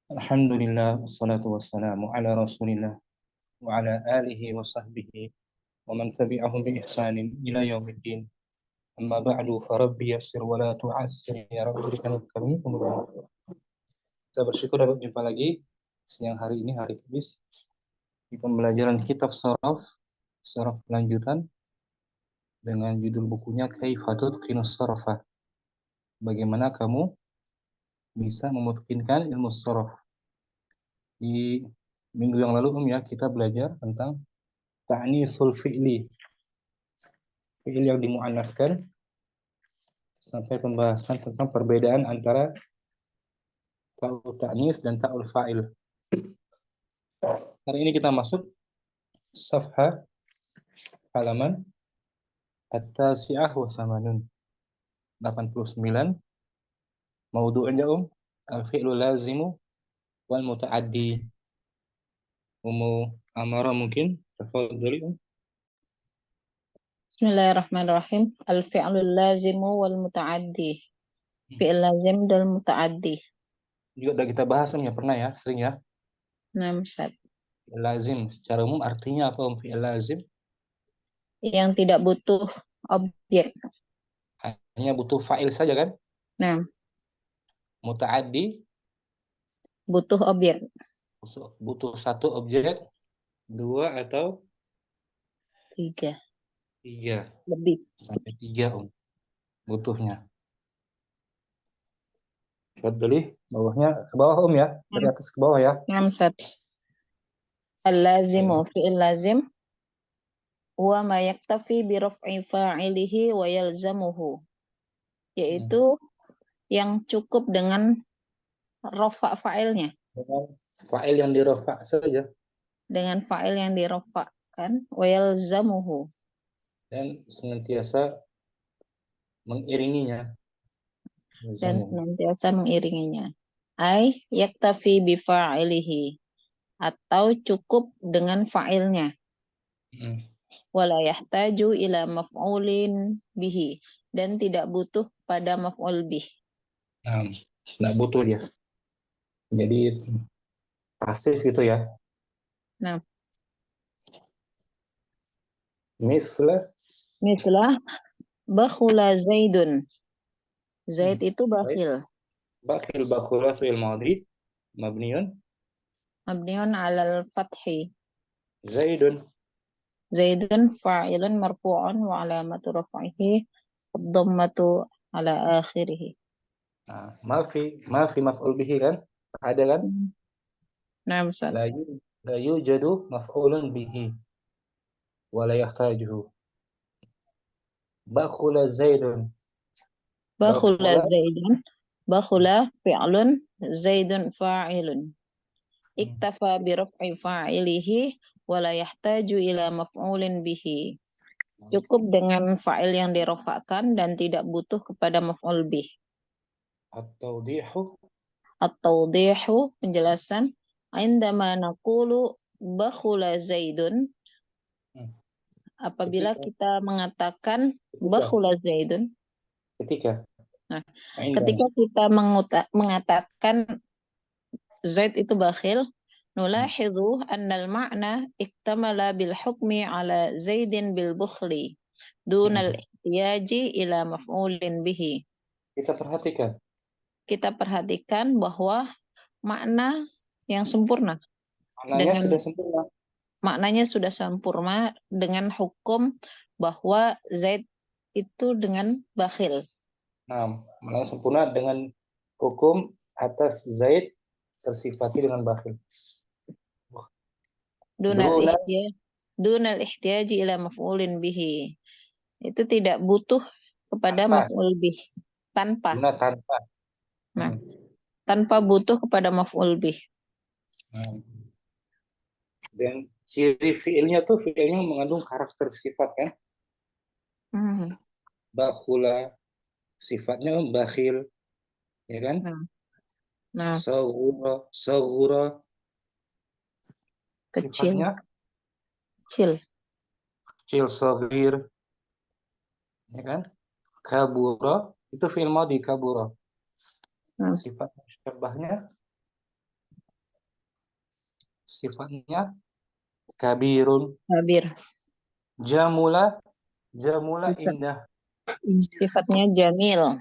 Alhamdulillah, wassalatu wassalamu ala rasulillah wa ala alihi wa sahbihi wa man tabi'ahum bi ihsanin ila yaumiddin. Amma ba'du, farabbi yassir wa la tu'assir ya rabbi berikan kami kemudahan. Kita bersyukur dapat jumpa lagi siang hari ini, hari Kamis, di pembelajaran kitab Sharaf lanjutan dengan judul bukunya Kaifatut Qinus Sarafa. Bagaimana kamu bisa memutkinkan ilmu sharaf. Di minggu yang lalu kita belajar tentang ta'nisul fi'li, fi'il yang dimuannaskan, sampai pembahasan tentang perbedaan antara ta'ul ta'nis dan ta'ul fa'il. Hari ini kita masuk safha halaman at-tasi'ah wa samanun 89. Maudu'nya al-fi'lu lazimu wal muta'addi. Amara mungkin tafadhali. Bismillahirrahmanirrahim. Al-fi'lul lazimu wal muta'addi. Fi'il lazim dan muta'addi. Juga udah kita bahas ya, pernah ya, sering ya. Nah, Ustaz. Lazim secara umum artinya apa fi'il lazim? Yang tidak butuh objek. Hanya butuh fa'il saja kan? Nah, Muta'addi butuh objek. butuh satu objek, dua atau Tiga. Lebih. Sampai tiga butuhnya. Beli bawahnya ke bawah ya, dari atas ke bawah ya. Nah, Ustaz. Al-lazimu fi'il lazim huwa ma yaktafi bi raf'i fa'ilihi wa yalzamuhu. Yaitu yang cukup dengan rafa' fa'ilnya. Fa'il yang dirofa' saja. Dengan fa'il yang dirofa'kan wa yalzamuhu. Dan senantiasa mengiringinya. Dan senantiasa mengiringinya. Ai yaktafi bi fa'ilihi, atau cukup dengan fa'ilnya. Wala yahtaju ila maf'ulin bihi, dan tidak butuh pada maf'ul bih. Tidak butuh dia. Jadi pasif gitu ya. Nah, mislah bakhula Zaidun. Zaid itu bakhil. Bakhil bakhula fi'il madhi mabniun Alal fathi. Zaidun fa'ilun marfu'un wa alamatu raf'ihi ad-dhammatu ala akhirih. ma fi maf'ul bihi kan? Ada kan? Nah, Ustaz. La yujadu maf'ulun bihi wa la yahtajuhu. Bakhula Zaidun. Bakhula fi'lun, Zaidun fa'ilun. Iktafa bi raf'i fa'ilihi wa la yahtaju ila maf'ulin bihi. Cukup dengan fa'il yang dirofakkan dan tidak butuh kepada maf'ul bih. At-tawdihu, penjelasan. Indama naqulu bakhula Zaidun, apabila kita mengatakan bakhula Zaidun, ketika kita mengatakan Zaid itu bakhil, nulahidhu annal ma'na iktamala bil hukmi ala Zaidin bil bukhli dunal ihtiyaji ila maf'ulin bihi. Kita perhatikan bahwa makna yang sempurna. Maknanya sudah sempurna dengan hukum bahwa Zaid itu dengan bakhil. Nah, maknanya sempurna dengan hukum atas Zaid tersifati dengan bakhil. Dunal ihtiyaji ila maf'ulin bihi. Itu tidak butuh kepada maf'ul bih. Tanpa butuh kepada maf'ul bih. Dan ciri fiilnya mengandung karakter sifat kan? Bakhula sifatnya bakhil, ya kan? Saghura sifatnya kecil, saghir, ya kan? Kabura itu fi'il madhi kabura. Sifat musyabahnya sifatnya kabirun. Kabir. Jamula, jamula indah. Sifatnya jamil.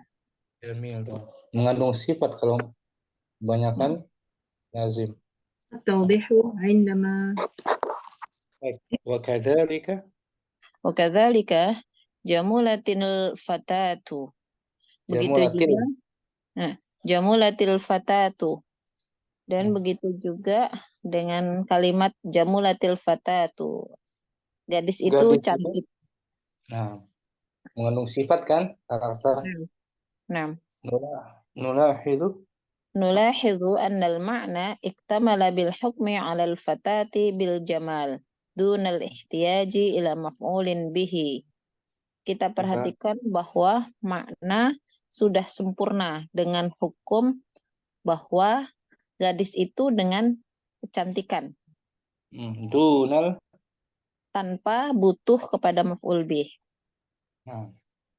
Jamil tuh. Mengandung sifat kalau kebanyakan lazim. التوضيح عندما وكذلك وكذلك jamulatil fatatu. Begitu jamulatil. juga jamulatil fatatu. Dan begitu juga dengan kalimat jamulatil fatatu. Gadis itu Gadis itu. cantik. Nah, mengandung sifat kan, karakter. Nah, Nulahidu nulahidu annal ma'na iktamala bil hukmi 'ala al fatati bil jamal dunal ihtiyaji ila maf'ulin bihi. Kita perhatikan bahwa makna sudah sempurna dengan hukum bahwa gadis itu dengan kecantikan dunal. tanpa butuh kepada maf'ul bih. Nah,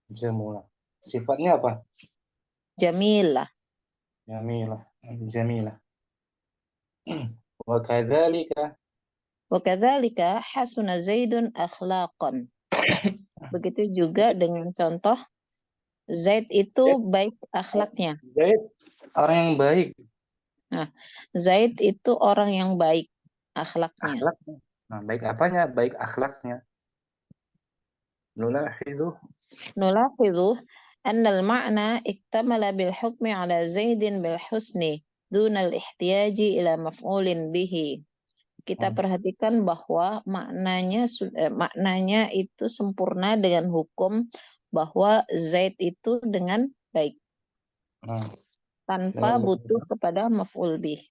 jamula. Sifatnya apa? Jamilah. Jamilah. Jamilah. Wakadzalika. Wakadzalika hasuna Zaidun akhlaqan. Begitu juga dengan contoh Zaid itu baik akhlaknya. Zaid orang yang baik. Nah, Zaid itu orang yang baik akhlaknya. Akhlaknya. Nah, baik apanya? Baik akhlaknya. Nulahidu anna al-ma'na iktamala bil hukmi ala Zaidin bil husni dunal ihtiyaji ila maf'ulin bihi. Kita perhatikan bahwa maknanya itu sempurna dengan hukum bahwa Zaid itu dengan baik. Tanpa butuh kepada maf'ul bih.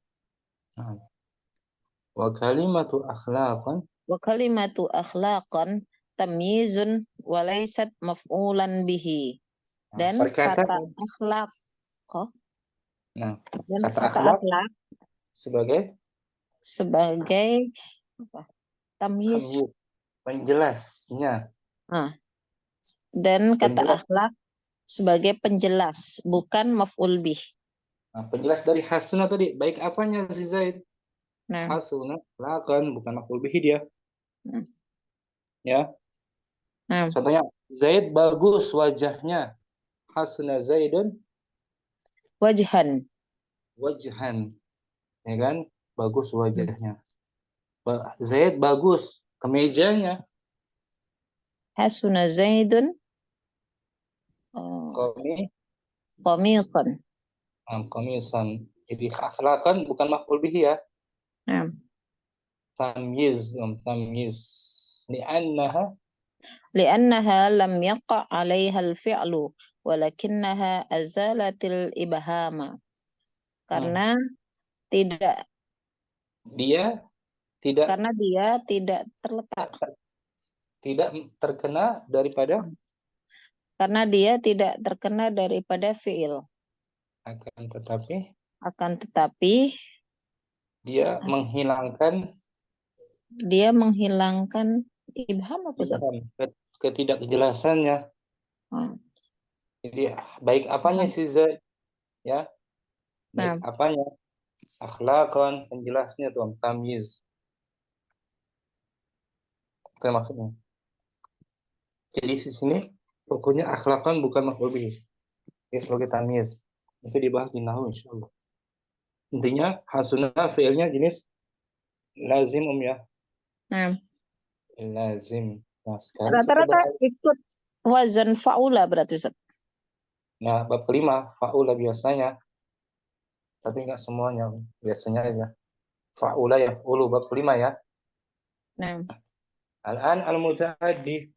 Wa kalimatu akhlaqan. Wa kalimatu akhlaqan tamyizun wa laysat maf'ulan bihi. Dan kata akhlaq dan kata akhlak akhlak sebagai apa? Tamyiz. Penjelasnya. Dan kata akhlak sebagai penjelas, bukan maf'ul bih. Penjelas dari hasuna tadi, baik apanya si Zaid? Hasuna, lakan, bukan maf'ul bih dia. Ya. Contohnya, Zaid bagus wajahnya. Hasuna Zaidun wajhan. Ya kan? Bagus wajahnya. Zaid bagus kemejanya. Hasuna Zaidun qamisan. Qamisan. Jadi akhlakan bukan maf'ul bihi ya. Tamyiz. Li'annaha lam yaqa' 'alaiha al-fi'lu walakinnaha azalatil ibhama. Karena dia tidak terletak. Tidak terkena daripada. Karena dia tidak terkena daripada fi'il. Akan tetapi dia menghilangkan ibham apa Ustaz? Ketidakjelasannya. Jadi baik apanya si Zaid ya? Baik apanya? Akhlakon penjelasnya tuh tamyiz. Itu maksudnya. Jadi di sini pokoknya akhlakon bukan maf'ul bih. Ini sebagai tamyiz. Itu dibahas di nahwu insyaallah. Intinya hasuna fi'ilnya jenis lazim ya. Lazim. Nah, rata-rata ikut wazan fa'ula berarti Ustaz. Nah, bab kelima fa'ula biasanya. Tapi enggak semuanya, biasanya aja. Fa'ula ya, ulu bab kelima ya. Al-an al-muta'addi.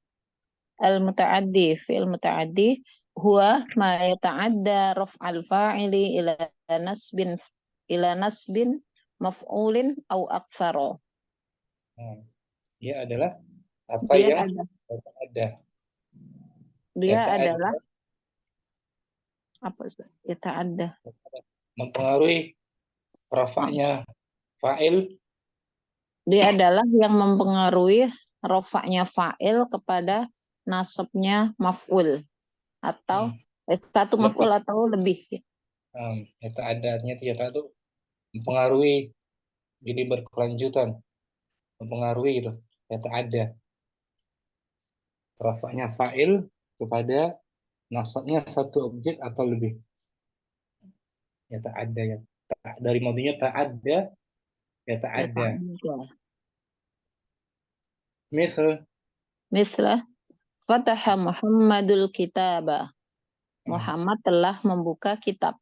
Al-muta'addi, fi'il muta'addi huwa ma yata'adda raf'al fa'ili ila nasbin maf'ulin au aktsara. Dia adalah apa yang ada. Dia adalah apa Ustaz? Yata'adda. Mempengaruhi rafa'nya fa'il. Dia adalah yang mempengaruhi rafa'nya fa'il kepada nasabnya maf'ul atau satu maf'ul atau lebih. Yata'adda artinya itu mempengaruhi Jadi berkelanjutan, mempengaruhi gitu. Ya ta'adda. Rafa'nya fa'il kepada nasabnya satu objek atau lebih. Ya ta'adda ya. Dari madinya ta'adda ya ta'adda. Yata'adda. Misal Mislah Fataha Muhammadul Kitaba. Muhammad telah membuka kitab.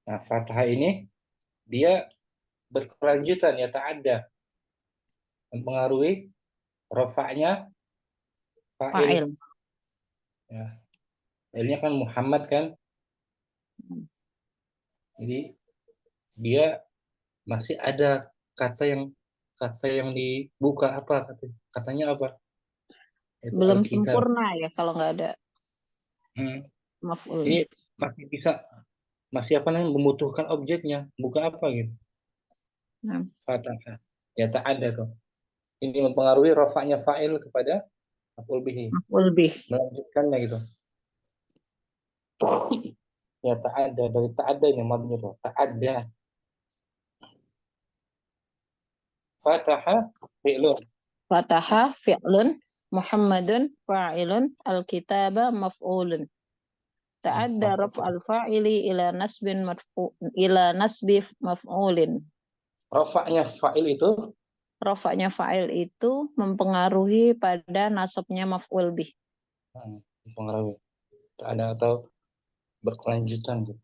nah, fathah ini dia berkelanjutan ya ta'adda. Mempengaruhi rafa'nya fa'il. Fa'il. Ya. Fa'ilnya kan Muhammad kan. Jadi dia masih ada kata yang dibuka apa katanya apa? Itu Belum Alkitab. sempurna ya kalau nggak ada Hmm. maf'ul. Ini masih bisa masih apa namanya membutuhkan objeknya buka apa gitu Nah, fathah ya tak ada tuh ini mempengaruhi rafa'nya fa'il kepada maf'ul bihi maf'ul bih. melanjutkannya gitu ya tak ada dari tak ada ini madnya tuh tak ada fataha fi'lun Fataha fi'lun. Muhammadun fa'ilun. Al-kitaba maf'ulun. Ta'adda raf'al fa'ili ila nasbi maf'ulin. rafa'nya fa'il itu Rafa'nya fa'il itu mempengaruhi pada nasabnya maf'ul bih. mempengaruhi tak ada atau berkelanjutan gitu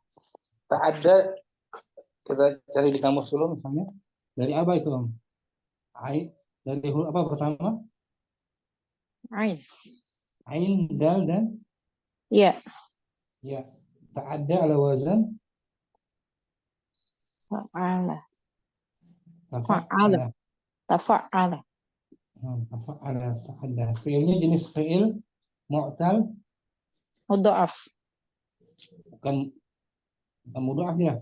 tak ada kita cari di kamus dulu misalnya dari apa itu om dari huruf apa pertama Ain. ain dal dan Ya. ya tak ada ala wazan Fa'ala. Fa'ala. tafa'ala Tafa'ala. tafa'ala ta'adda fi'ilnya jenis fi'il mu'tal Mudha'af. bukan mudha'af ya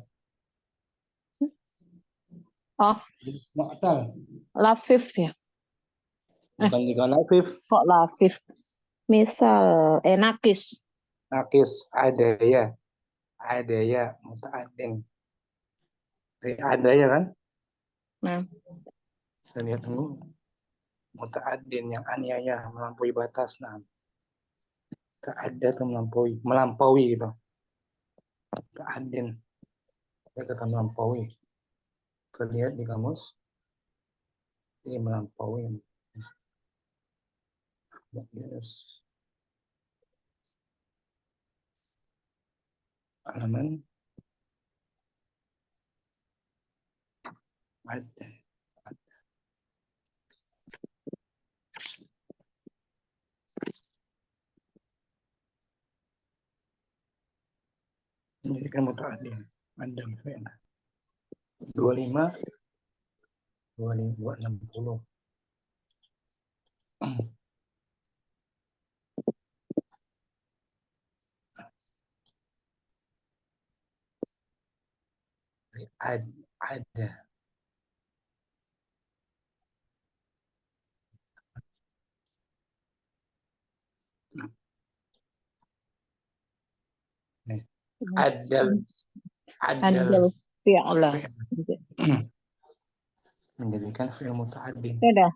Oh, jenis mu'tal lafif ya. bukan juga lafif Kok lafif? Misal, nakis. nakis ada ya muta'addin ada ya kan Nah, kita lihat dulu muta'addin yang aniaya melampaui batas nah tak ada tuh melampaui gitu muta'addin ya kata melampaui kita lihat di kamus ini melampaui yes. Halaman ada jadi kan muta'addin ada fi'il 25 260 ada nih adal adal fi'la. menjadikan fi'il muta'addi Sudah,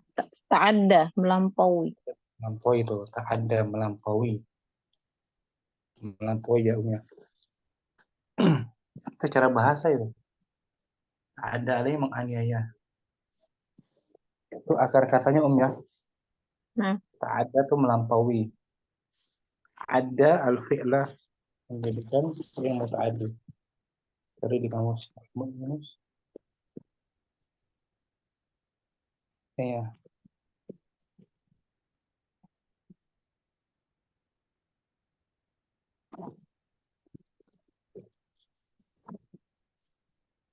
ta'adda, melampaui. melampaui itu tak ada melampaui jauhnya itu cara bahasa itu ada yang menganiaya itu akar katanya ya Nah, tak ada tuh melampaui ada al-fi'lah menjadikan fi'il muta'addi dari di kamus ya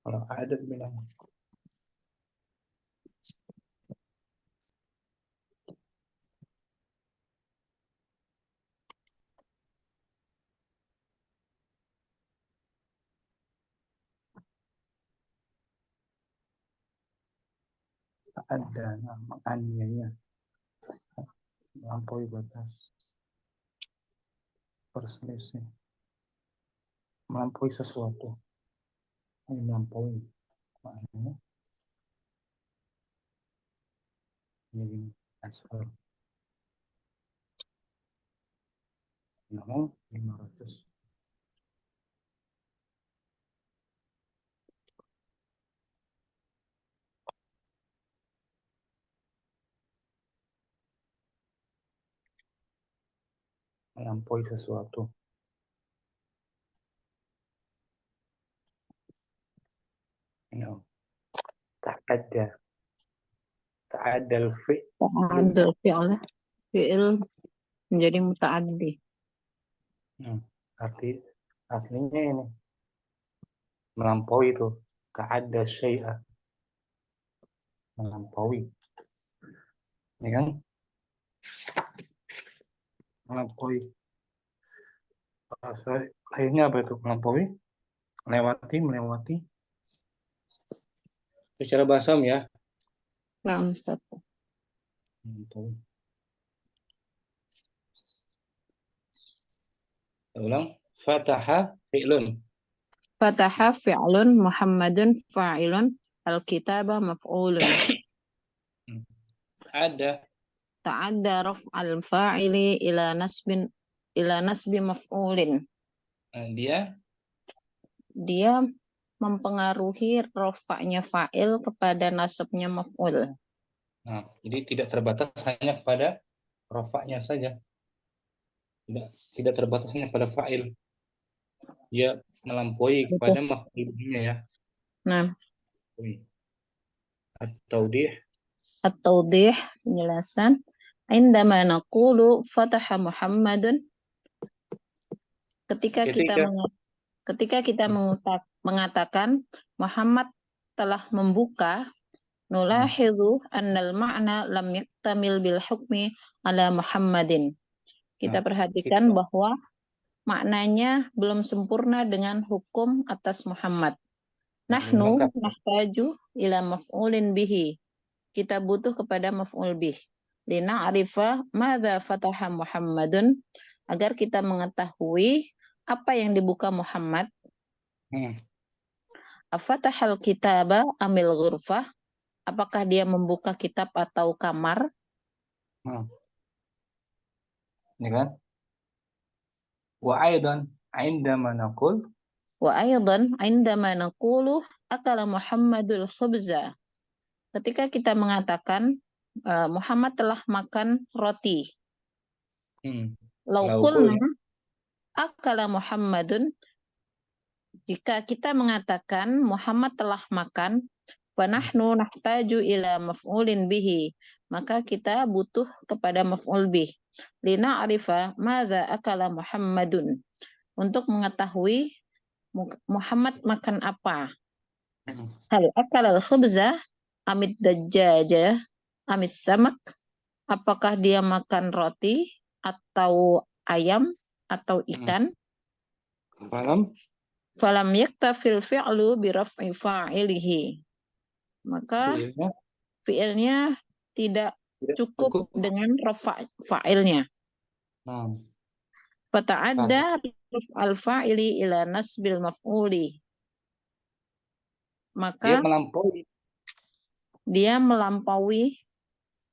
kalau ada bilang tak ada menganiaya melampaui batas perselisih melampaui sesuatu melampaui maknanya Ini asal. Nah, 500. Melampaui sesuatu. No. Tak ada fi'l. Ta'addal fi'il. Fi'il menjadi muta'addi. Arti aslinya ini melampaui itu. Ta'adda syai'a. Melampaui. Ini kan? Melampaui. Bahasa lainnya apa itu? Melampaui? Melewati. Secara bahasa ya. Nah, Ustaz. Melampaui. Ulang. Fataha fi'lun. Fataha fi'lun Muhammadun fa'ilun al-kitaba maf'ulun. Ada. Ta'adda raf'al fa'ili ila nasbi maf'ulin. Dia mempengaruhi rofaknya fa'il kepada nasabnya maf'ul. Nah, jadi tidak terbatas hanya kepada rofaknya saja. Tidak terbatas hanya pada fa'il. Dia melampaui kepada maf'ulnya ya. Nah, At-tawdih, penjelasan. Indama naqulu fataha Muhammadun, ketika kita mengatakan Muhammad telah membuka, nulahidhu annal ma'na lam yaktamil bil hukmi ala Muhammadin. Kita perhatikan bahwa maknanya belum sempurna dengan hukum atas Muhammad. Nahnu nahtaju ila maf'ulin bihi. Kita butuh kepada maf'ul bih. Lina'rifa madza fataha Muhammadun, agar kita mengetahui apa yang dibuka Muhammad. Afatahal kitaba amil ghurfah, apakah dia membuka kitab atau kamar? Ini kan? Wa aidan indama naqulu akala Muhammadul khubza. Ketika kita mengatakan Muhammad telah makan roti. Lau qulna akala Muhammadun, jika kita mengatakan Muhammad telah makan, wa nahnu nahtaju ila maf'ulin bihi, maka kita butuh kepada maf'ul bih. Lina'rifa madza akala Muhammadun, untuk mengetahui Muhammad makan apa. Hal akala al-khubza amit dajjaja amit samak, apakah dia makan roti atau ayam atau ikan? Falam yaktafil fi'lu bi raf'i fa'ilihi, maka fi'ilnya tidak cukup dengan rafa' fa'ilnya. Fata'adda raf'al fa'ili ila nasbil maf'uli, maka dia melampaui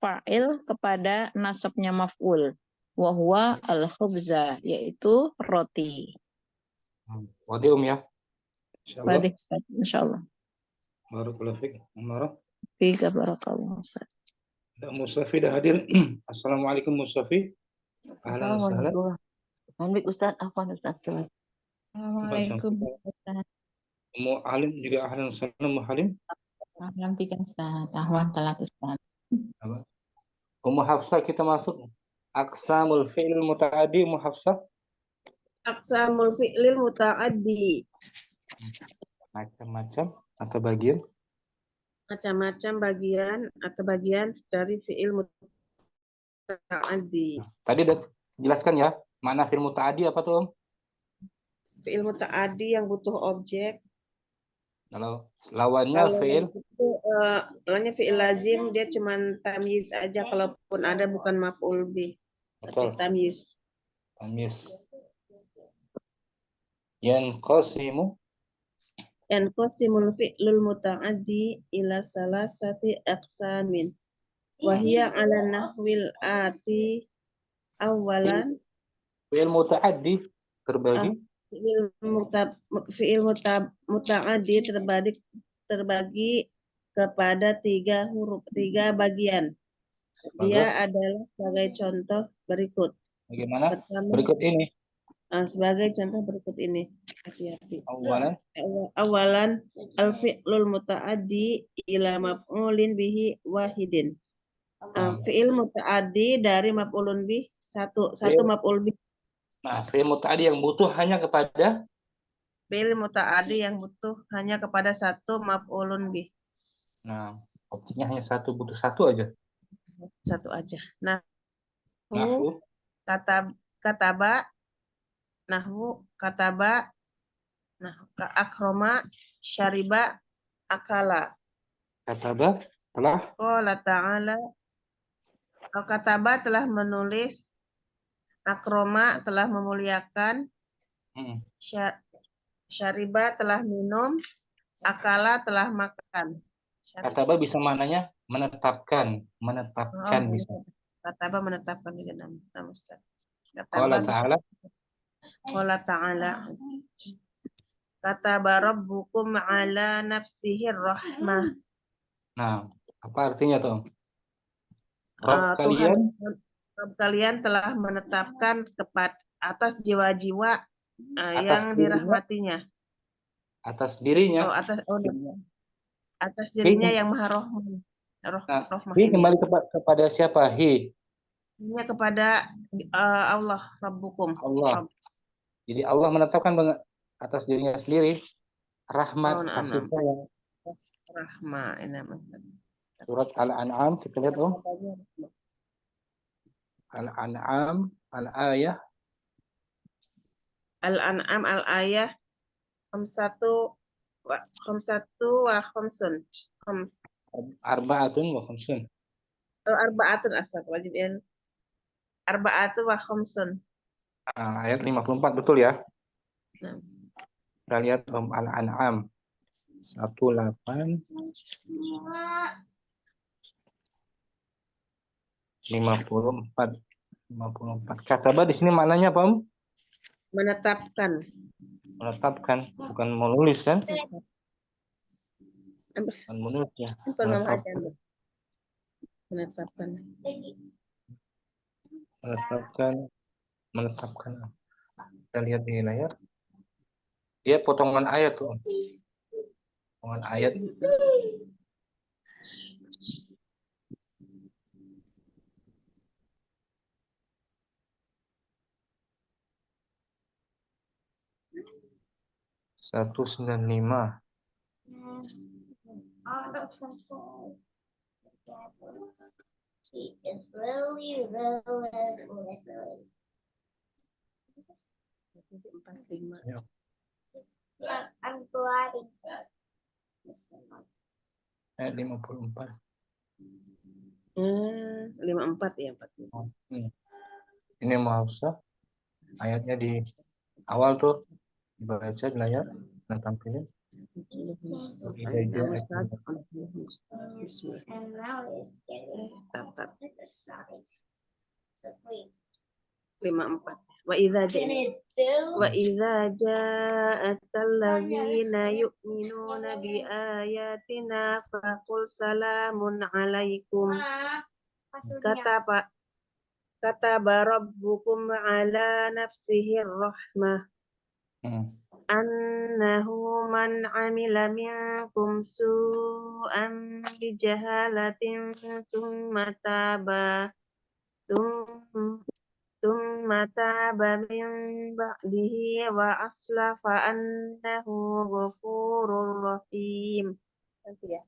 fa'il kepada nasabnya maf'ul, wa huwa al-khubza, yaitu roti. Wadium ya. Wadih, insyaallah. Barakallahu fiik. Amarah. Fika barakallahu Ustaz. Mustafi dah hadir. Assalamualaikum Mustafi. Ahlan wa sahlan. Assalamualaikum Ustaz. Afwan Ustaz. Assalamualaikum Ustaz. Ummu Halim juga ahlan wa sahlan Ummu Halim. Ahlan bika Ustaz. Ahwan talat Ustaz. Ummu Hafsah, kita masuk aqsamul fi'lil muta'addi. Ummu Hafsah. Aqsamul fi'lil muta'addi. Macam-macam atau bagian? Macam-macam bagian atau bagian dari fi'il muta'addi. Tadi udah jelaskan ya, mana fi'il muta'addi apa tuh, Om? Fi'il muta'addi yang butuh objek. Kalau lawannya fi'il? Lawannya fi'il lazim, dia cuman tamyiz aja, kalaupun ada bukan maf'ul bih. Betul. Tamyiz. Yanqasimul fi'lul muta'addi ila salasati aqsamin. Wahia ala nahwil ati awalan Fi'il muta'addi terbagi. fi'il muta'addi terbagi kepada 3 huruf, 3 bagian. Dia Bagus. adalah sebagai contoh berikut. Bagaimana? Pertama, Berikut ini. sebagai contoh berikut ini. Hati-hati. Awalan. Awalan al-fi'lul muta'addi ila maf'ulin bihi wahidin. Fi'il muta'addi dari maf'ulun bih satu maf'ul bih. Nah, fi'il muta'addi yang butuh hanya kepada Fi'il muta'addi yang butuh hanya kepada satu maf'ulun bih. nah, opsinya hanya satu, butuh satu aja. Satu aja. Nah, Nahwu, kataba, nahwu, kataba, akroma, syariba, akala. kataba telah Qala ta'ala, kataba telah menulis, akroma telah memuliakan, syariba telah minum, akala telah makan. kataba bisa maknanya menetapkan, bisa. Kataba menetapkan juga nama Ustaz. Qala ta'ala, Qala ta'ala, kataba rabbukum ala nafsihi rahmah. nah, apa artinya tuh? Rabb kalian telah menetapkan atas jiwa-jiwa atas yang dirinya, dirahmatinya. atas dirinya. Atas dirinya yang maha rahmah. Nah, kembali kepada siapa? Hanya kepada Allah, Rabbukum. Allah. Jadi Allah menetapkan atas dirinya sendiri rahmat, kasih sayang. Rahmah. Surat Al-An'am kita lihat Al-An'am al-ayah. Al-An'am al-ayah 51 wa khamsun. Arba'atun wa khamsun. Arba'atun astagfirullahaladzim. Arba'atun wa khamsun. Ayat 54 betul ya? Nah. Kita lihat Al-An'am 18 54. Kataba di sini maknanya apa, Om? Menetapkan. Menetapkan, bukan menulis kan? Bukan menulis ya. Menetapkan. Kita lihat di layar. Dia potongan ayat tuh. Potongan ayat. Satu 95. Ayat 54. 54 ya, 4. Ini Hafsah. Ayatnya di awal tuh dibaca di layar dan tampilin. 54. Wa idza ja'akal ladzina yu'minuna bi ayatina faqul salamun 'alaikum. Kataba rabbukum 'ala nafsihi rahmah. Annahu man 'amila minkum su'an bi jahalatin thumma taba min ba'dihi wa aslafa annahu ghafurur rahim. Ya.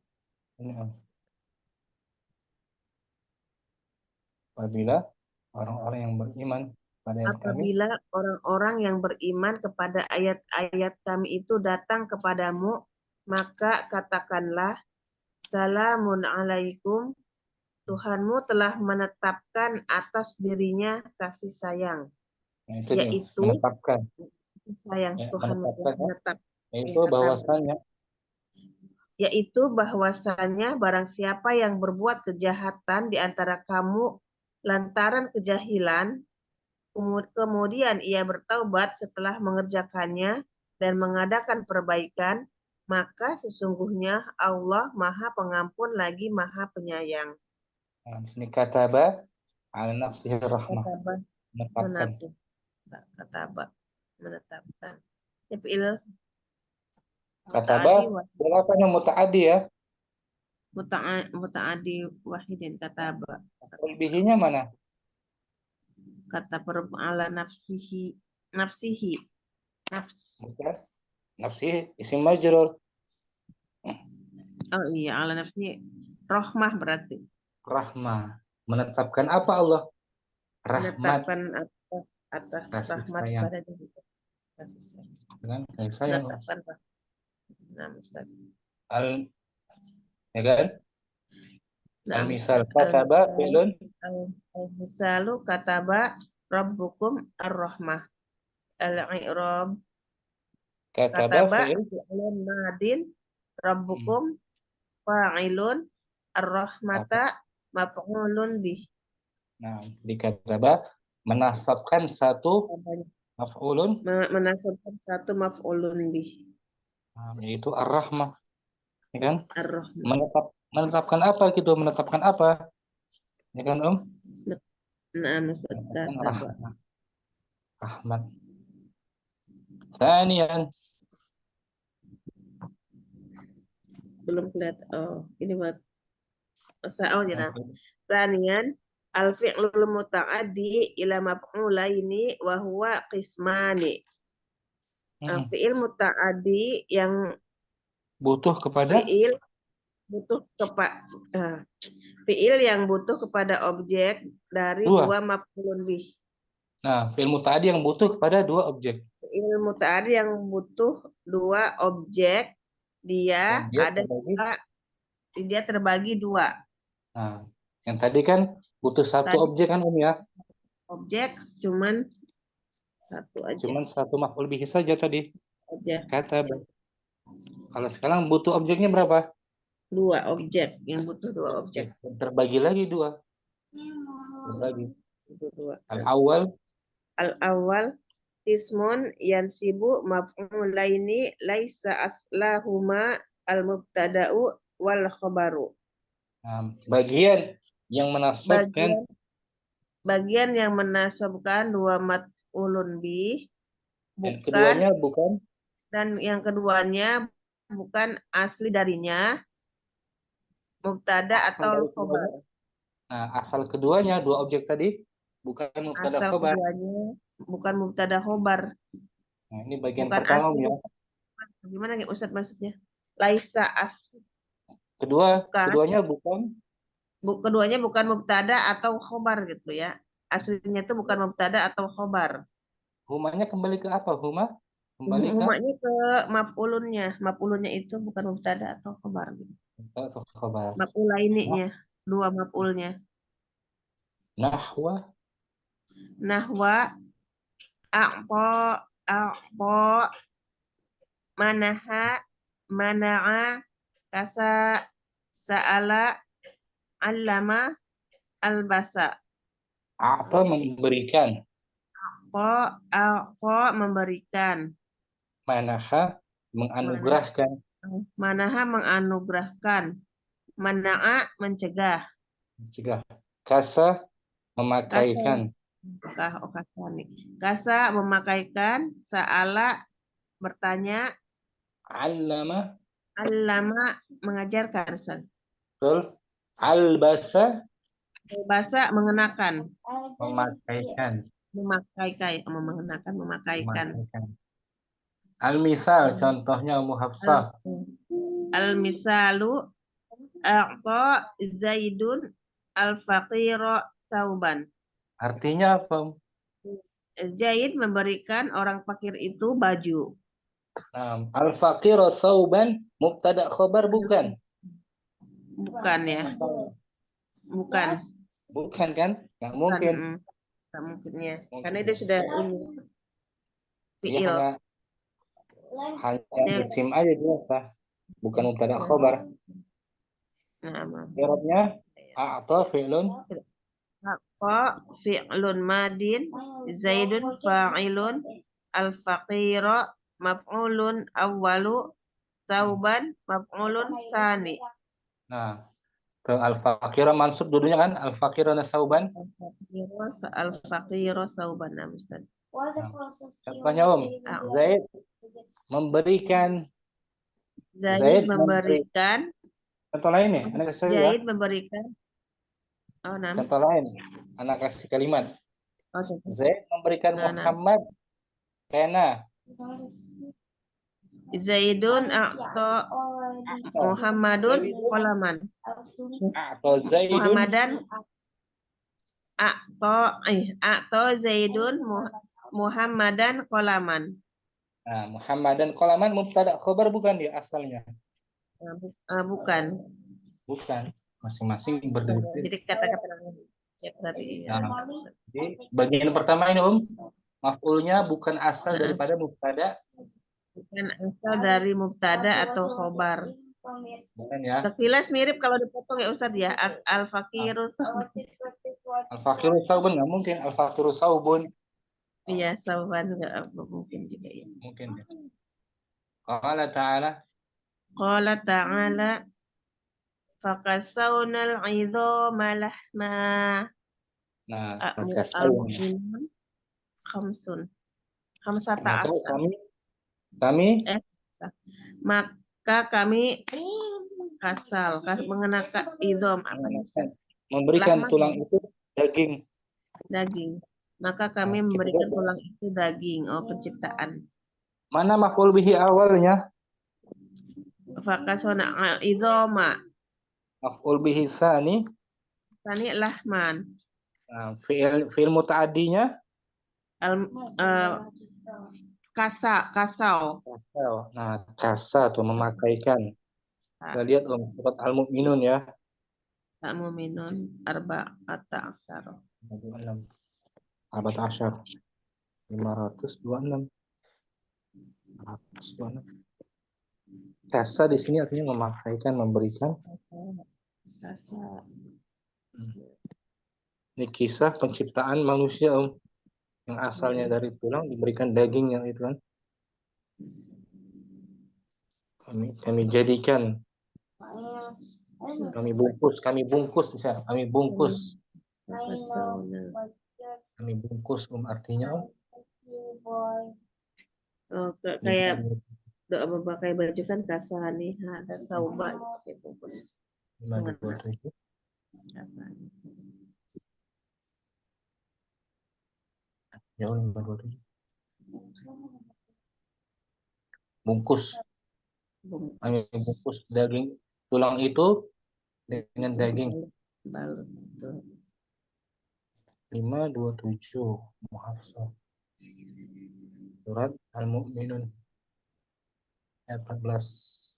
Apabila orang-orang yang beriman pada ayat kami, apabila orang-orang yang beriman kepada ayat-ayat kami itu datang kepadamu, maka katakanlah, salamun alaikum, Tuhanmu telah menetapkan atas dirinya kasih sayang. nah, itu yaitu menetapkan. Sayang, Ya, Tuhan menetapkan, menetap. yaitu bahwasannya yaitu bahwasanya barang siapa yang berbuat kejahatan di antara kamu lantaran kejahilan, kemudian ia bertaubat setelah mengerjakannya dan mengadakan perbaikan, maka sesungguhnya Allah Maha Pengampun lagi Maha Penyayang. Nah, di sini kataba ala nafsihi rahmah, Kataba menetapkan. kataba menetapkan. Ya, fi'il Kataba muta'addi wa berapa mutaaddi ya? muta'addi wahidin kataba. Bihinya mana? Kata ala nafsihi nafs. Bukan. Nafsi isim majrur. Oh iya, ala nafsihi rahmah berarti. Rahmah. Menetapkan apa Allah? Rahmat. Menetapkan atas Kasih rahmat sayang. pada diri. Kasih sayang. Kan? Kasih sayang. Menetapkan rahmat. Nah, Ustaz. Ya kan? Nah, Al-misal Ustaz. kataba fi'lun. Al-misalu kataba rabbukum ar-rahmah. Al-i'rab Kataba kataba fi'il. fi'lun madin rabbukum fa'ilun ar-rahmata maf'ulun bih. Nah, di kataba menasabkan satu maf'ulun, Menasabkan satu maf'ulun bih. yaitu ar-rahmah. Ya kan? Ar-rahmah. Menetapkan apa gitu? Menetapkan apa? Ya kan, Om? Nah, Ustaz Menetapkan kataba. rahmah. Rahmat. Sanian. Belum kelihatan. Oh, ini buat ya. Sanian al-fi'lul muta'addi ila maf'ulaini wa huwa qismani. Fi'il muta'addi yang Butuh kepada fi'il butuh kepada fi'il yang butuh kepada objek dari dua. dua maf'ulun bih. Nah, fi'il muta'addi yang butuh kepada dua objek. Fi'il muta'addi yang butuh dua objek, dia terbagi dua. Nah, yang tadi kan butuh satu Tadi objek kan, Om ya? objek cuman satu aja. Cuman satu maf'ul bihi saja tadi. Aja. Kata. Kalau sekarang butuh objeknya berapa? Dua objek, yang butuh dua objek. Terbagi lagi dua. Terbagi. Dua. Al-awwal Ismun yansibu maf'ulaini laisa aslahuma al-mubtada'u wal khabaru. Bagian yang menasabkan bagian yang menasabkan dua maf'ulun bih dan yang keduanya bukan asli darinya mubtada atau khabar. Nah, asal keduanya dua objek tadi bukan mubtada khabar. Keduanya bukan mubtada khabar. Nah, ini bagian bukan pertama asli. ya. Gimana nih Ustaz maksudnya? Laisa asli. Keduanya bukan. Keduanya bukan mubtada atau khobar gitu ya. Aslinya itu bukan mubtada atau khobar. Humanya kembali ke apa? Humanya ke maf'ulunnya. Maf'ulunnya itu bukan mubtada atau khobar gitu. Maf'ulaininya, dua maf'ulnya. Nahwa a'ta mana'a kasa sa'ala allama albasa. A'ta memberikan. Memberikan. Manaha menganugerahkan. Manaha menganugerahkan. Mana'a mencegah. Kasa memakaikan. Kasa memakaikan. Sa'ala bertanya. Allama mengajarkan. Betul. Albasa mengenakan. Memakaikan. Al-misal contohnya Muhafsah. Al-misalu a'ta Zaidun al-faqira sauban. Artinya apa? Zaid memberikan orang fakir itu baju. Al-faqira sauban mubtada khabar bukan? Bukan ya. Bukan kan? Nggak mungkin. Nggak mungkin ya. Karena dia sudah Dia hanya isim aja biasa. bukan mubtada khobar. Nah, I'rabnya a'ta fi'lun Aqqa fi'lun madin, Zaidun fa'ilun, al-faqira maf'ulun awwalu, Tauban maf'ulun tsani. nah al-faqira mansub dulunya kan al-faqira nasauban. Al-faqira sauban. Nah, Ustaz. Contohnya Zaid memberikan Zaid memberikan, contoh lain nih anak kasih ya. Zaid memberikan. Oh, nah. Contoh lain anak kasih kalimat. Oh, contoh. Zaid memberikan Nah. Muhammad pena. Zaidun a'ta Muhammadun qalaman. Atau Zaidun Muhammadan a'ta Zaidun Muhammadan qalaman. Nah, Muhammadan qalaman mubtada khobar bukan dia asalnya. Bukan. Bukan. Masing-masing berdiri. Jadi kata-kata dari jadi bagian pertama ini maf'ulnya bukan asal daripada mubtada. Bukan asal dari mubtada atau khobar. Bukan ya. Sekilas mirip kalau dipotong ya Ustadz ya. Al-faqiru Al-faqiru saubun nggak mungkin. Al-faqiru saubun. Iya, sauban nggak mungkin juga ya. Mungkin ya. Qala ta'ala. Qala ta'ala faqasawnal 'idhama lahma. Nah, faqasawna. Khamsun. Khamsata Maka asar. Maka kami kasal mengenakan idham memberikan lahma, tulang itu daging. Maka kami memberikan tulang itu daging. Oh, penciptaan. Mana maf'ul bihi awalnya? Fakasona idhoma. Maf'ul bihi tsani Lahman. Nah, fi'il muta'addinya kasau. Nah, kasa tuh memakaikan. Kita lihat surat Al-Mu'minun ya. Al-Mu'minun arba'ata asar. 526. Kasa di sini artinya memakaikan, memberikan. Kasa. Ini kisah penciptaan manusia yang asalnya dari tulang diberikan daging yang itu kan. Kami jadikan, kami bungkus misalnya, kami bungkus artinya kayak doa memakai baju kan kasani dan tauba bungkus. 527. Jauh 527. Bungkus. Kami bungkus daging tulang itu dengan daging. 527 Muhafsah. Surat Al-Mu'minun ayat 14.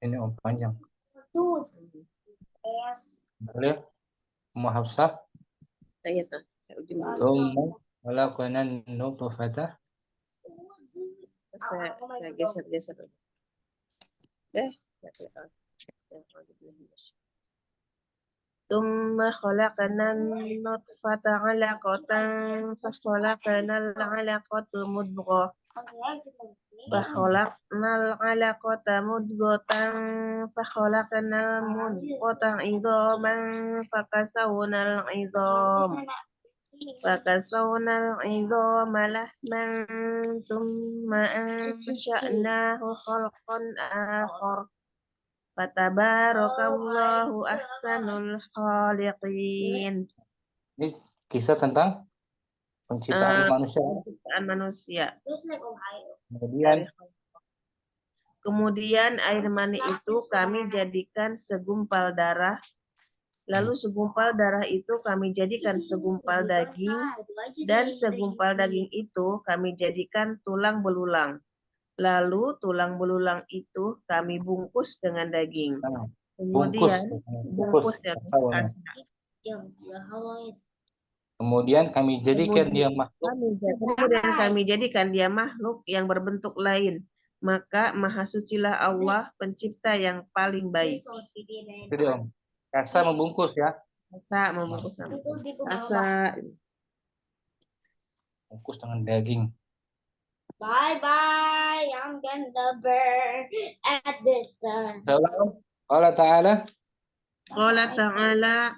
Ini panjang. Boleh Muhafsah. Iya tuh. Khalaqna nutfata. Saya geser. Tsumma khalaqna nutfata 'alaqatan fakhalaqna al-'alaqata mudghah. Fakhalaqnal 'alaqata mudghatan fakhalaqnal mudghata 'idhaman fakasawnal 'idhama lahman tsumma ansha'nahu khalqan akhar. Fatabarakallahu ahsanul khaliqin. Ini kisah tentang penciptaan manusia. Kemudian air mani itu kami jadikan segumpal darah. Lalu segumpal darah itu kami jadikan segumpal daging. Dan segumpal daging itu kami jadikan tulang belulang. Lalu tulang belulang itu kami bungkus dengan daging. Kemudian bungkus ya. Kemudian kami jadikan dia makhluk. Kemudian kami jadikan dia makhluk yang berbentuk lain. Maka maha sucilah Allah pencipta yang paling baik. Itu dia, Om. Kasa membungkus ya. Asa membungkus nama. Asa. Bungkus dengan daging. Bye bye. I'm gonna burn at the sun. Allah Ta'ala. Qala ta'ala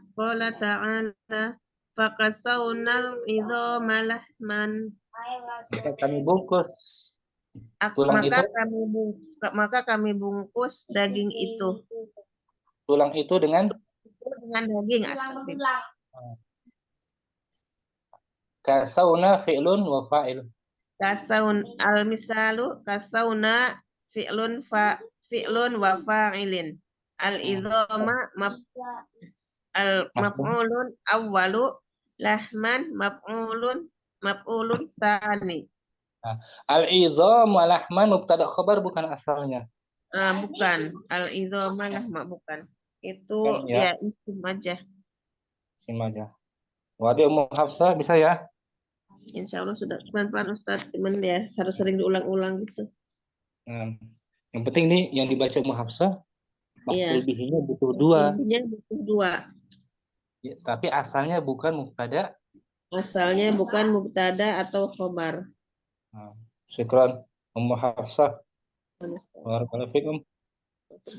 faqasawnal idhama lahman. Maka kami bungkus tulang itu. Maka kami bungkus daging itu. Tulang itu dengan daging. kasauna fi'lun wa fa'il. Kasauna fi'lun wa fa'ilin. Al-idhama maf'ulun awwalu, lahman maf'ulun tsani. Al-idham wa lahman mubtada khabar bukan asalnya. Bukan. Al-idhama lahma bukan. Itu Kan, ya. isim aja. Isim aja. Wadi Ummu Hafsah bisa ya? Insya Allah sudah pelan-pelan Ustadz. Cuman ya harus sering diulang-ulang gitu. Yang penting nih yang dibaca Ummu Hafsah maf'ul Iya. bihinya butuh dua. Butuh dua. Ya, tapi asalnya bukan mubtada. Asalnya bukan mubtada atau khobar. Syukran Ummu Hafsah. Barakallahu fikum.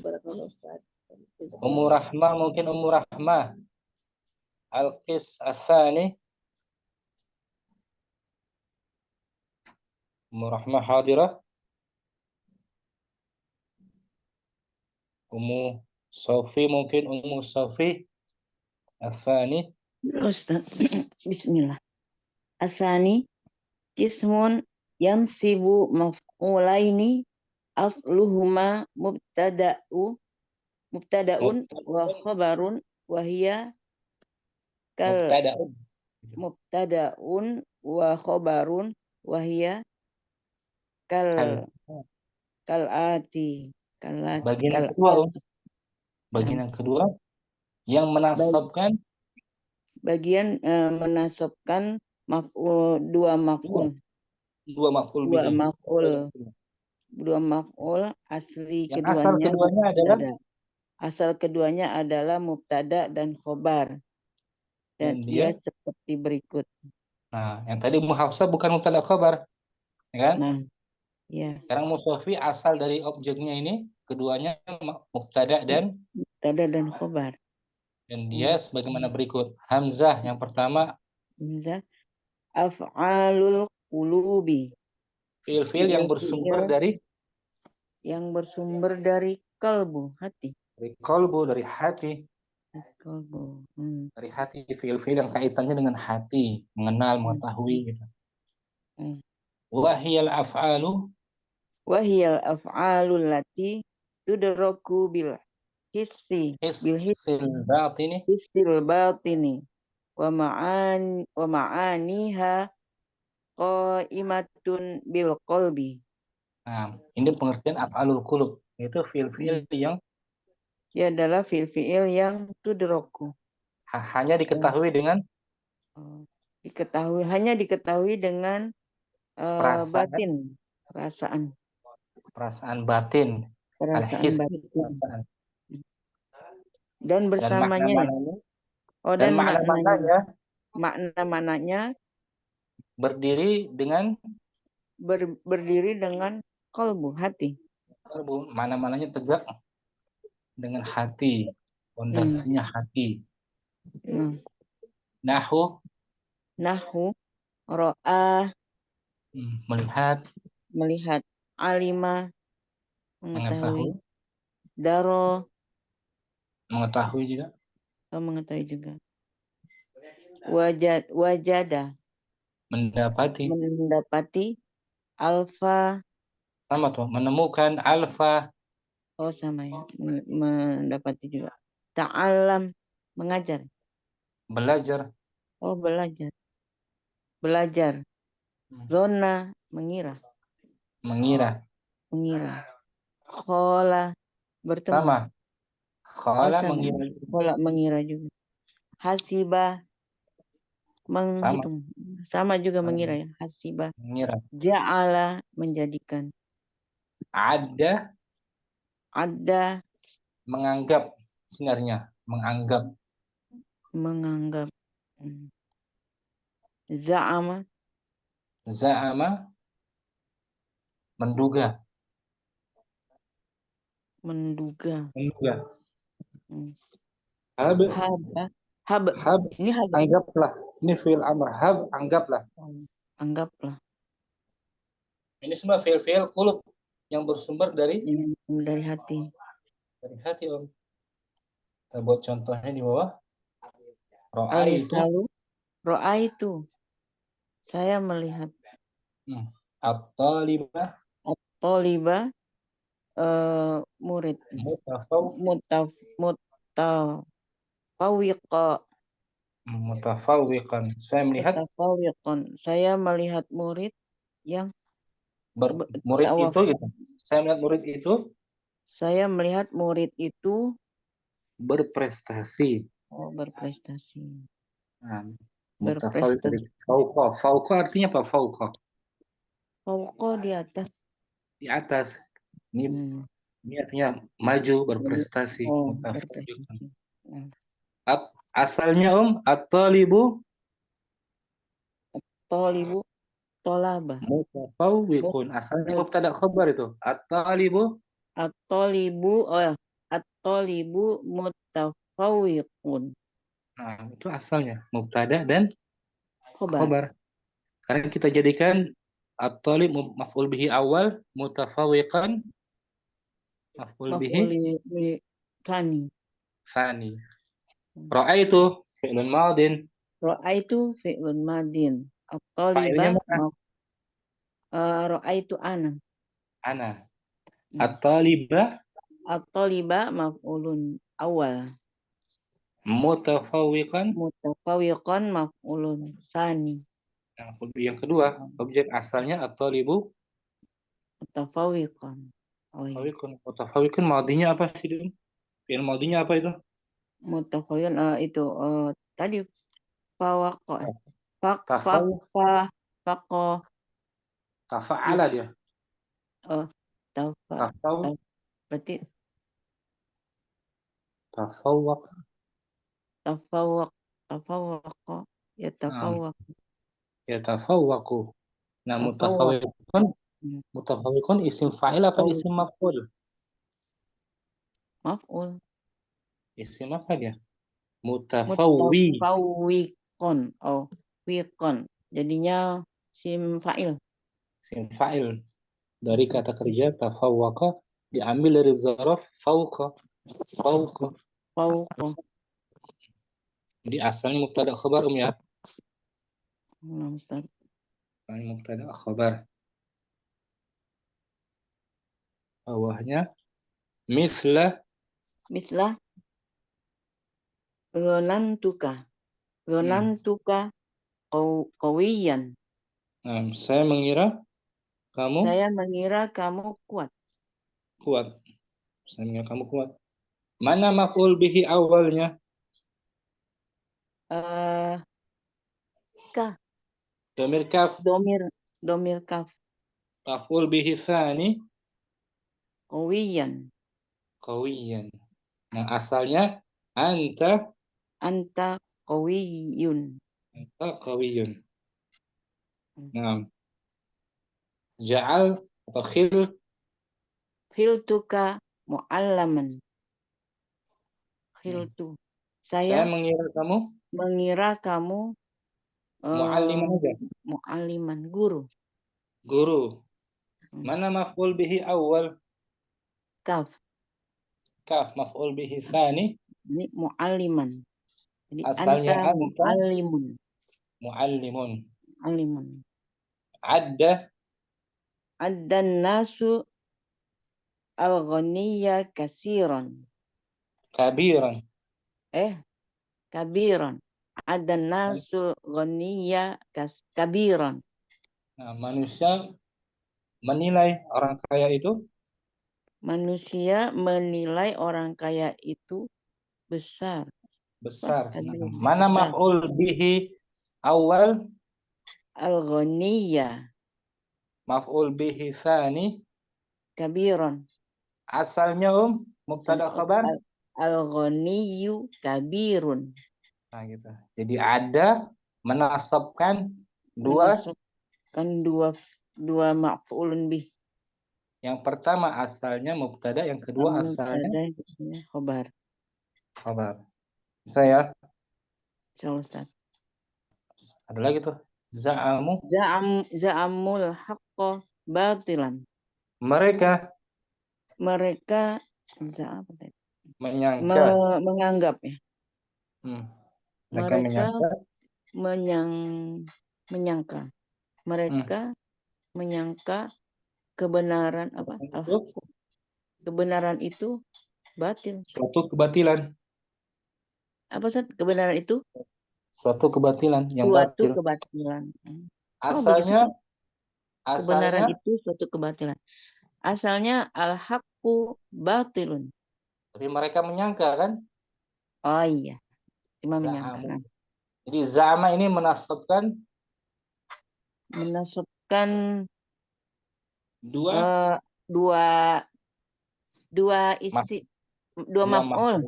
Barakallahu Ustadz. Ummu Rahmah mungkin Ummu Rahmah. Al-Qis As-Sani. Ummu Rahmah hadirah. Ummu Sofi mungkin Ummu Sofi As-Sani. Ustaz, bismillah. Asani jismun yansibu maf'ulaini asluhuma mubtada'un wa khabarun wa hiya kal mubtada'un wa khabarun wa hiya kal ati Bagian kedua, bagian yang kedua yang menasabkan menasabkan dua maf'ul asli yang asal keduanya adalah mubtada dan khobar dan dia seperti berikut. Nah, yang tadi Muhafsah bukan mubtada khobar, ya kan? Nah, ya. Sekarang Musofi asal dari objeknya ini keduanya mubtada dan khobar. Dan dia sebagaimana berikut. Hamzah yang pertama. Hamzah. Af'alul qulubi. Fi'il yang bersumber dari. Yang bersumber dari kalbu, hati. Dari kalbu, dari hati. Kalbu. Dari hati. Fi'il yang kaitannya dengan hati. Mengenal, mengetahui. Gitu. Wahiyal af'alu. Wahiyal af'alul lati tudraku bil hissil batini wa ma'aniha qaimatun bil qalbi. Nah, ini pengertian af'alul qulub, itu fiil-fiil yang dia adalah fiil-fiil yang tudraku. Hanya diketahui dengan hanya diketahui dengan batin, perasaan batin. Dan bersamanya dan makna-maknanya berdiri dengan kalbu, hati. Kalbu, mana-mananya tegak dengan hati, fondasinya hati. Nahu ro'ah, melihat, alima, mengetahui, daro, mengetahui juga, wajada, mendapati, alfa, sama tuh, menemukan, alfa, sama ya, mendapati juga, ta'alam, mengajar, belajar, zona, mengira, khola, bertemu, sama, khola, mengira juga, hasiba, menghitung. Sama juga mengira ya. Hasiba. Mengira. Ja'ala menjadikan. Ada Ada menganggap sinarnya, menganggap. menganggap. Za'ama Za'ama menduga. menduga. Menduga. Hab. Hab. Hab. Hab. Ini hab. Anggaplah. Ini fi'il amr. Hab. Anggaplah. Anggaplah. Ini semua fi'il qulub yang bersumber dari hati. Dari hati, Om. Kita buat contohnya di bawah. Ro'a itu. Saya melihat. At-talibah. At-talibah murid. Mutafawwiqan. Saya melihat Saya melihat murid yang murid itu gitu. Saya melihat murid itu berprestasi. Berprestasi. Fauqa. Fauqa artinya apa? Fauqa. Fauqa di atas. Di atas. Ini artinya maju, berprestasi. Berprestasi. Asalnya Om, at-talibu tolaba. Mutafawwiqun. Asalnya mubtada khabar itu. At-talibu mutafawwiqun. Nah, itu asalnya mubtada dan Khabar. khabar. Karena kita jadikan at-talib maf'ul bihi awal, mutafawwiqan maf'ul bihi tsani. Ra'aitu fi'lun madin. Ra'aitu fi'lun madin. Fa'ilnya At-taliba ra'aitu ana. At-taliba maf'ulun awal. Mutafawwiqan maf'ulun tsani. Nah, yang kedua, objek asalnya at-talibu Mutafawwiqan. Mutafawwiqan madinya apa sih, Dun? Fi'il madinya apa itu? Mutafawwiqan itu tadi fawaqo. Tafa'ala dia. Berarti tafawwaq. Tafawwaqo. Yatafawwaqu. Nah, mutafawwiqan isim fa'il apa isim maf'ul? Maf'ul. Isim apa dia? Mutafawwiqan. Wiqan. Jadinya isim fa'il. Isim fa'il. Dari kata kerja tafawwaqa diambil dari zaraf fawqa. Jadi asalnya mubtada khabar ya. Asalnya mubtada khabar. Bawahnya misla Ronantuka qawiyan. Saya mengira kamu kuat. Saya mengira kamu kuat. Mana maf'ul bihi awalnya? Kaf. Domir kaf. Domir kaf. Maf'ul bihi tsani Qawiyan. Nah, asalnya anta qawiyun. Nah, ja'al atau khiltuka mu'allaman. Khiltu. Saya mengira kamu mu'alliman aja. Mu'alliman, guru. Mana maf'ul bihi awal? Kaf. Maf'ul bihi tsani. Ini mu'alliman. Jadi asalnya anta mu'allimun. Adda nasu al-ghaniyya kasiran. Kabiran. Adda nasu ghaniyya kabiran. Nah, manusia menilai orang kaya itu besar. Mana maf'ul bihi awal Al-ghaniyya maf'ul bihi tsani kabiron. asalnya mubtada khabar. Al-ghaniyyu kabirun. Nah gitu. Jadi ada menasabkan dua. Menasabkan dua maf'ulun bih. Yang pertama asalnya mubtada, yang kedua asalnya khabar. khabar. Bisa ya? Insyaallah Ustaz. Ada lagi tuh. Za'amul haqqo batilan. Mereka menyangka menganggap ya. Mereka menyangka. Mereka menyangka kebenaran apa? Kebenaran itu batil. Suatu kebatilan. Apa Ustaz? Kebenaran itu? Suatu kebatilan yang suatu batil. Kebatilan. Asalnya kebenaran itu suatu kebatilan. Asalnya al-haqqu batilun. Tapi mereka menyangka kan? Oh iya. Cuma menyangka kan. Jadi za'ama ini menasabkan dua isi dua maf'ul.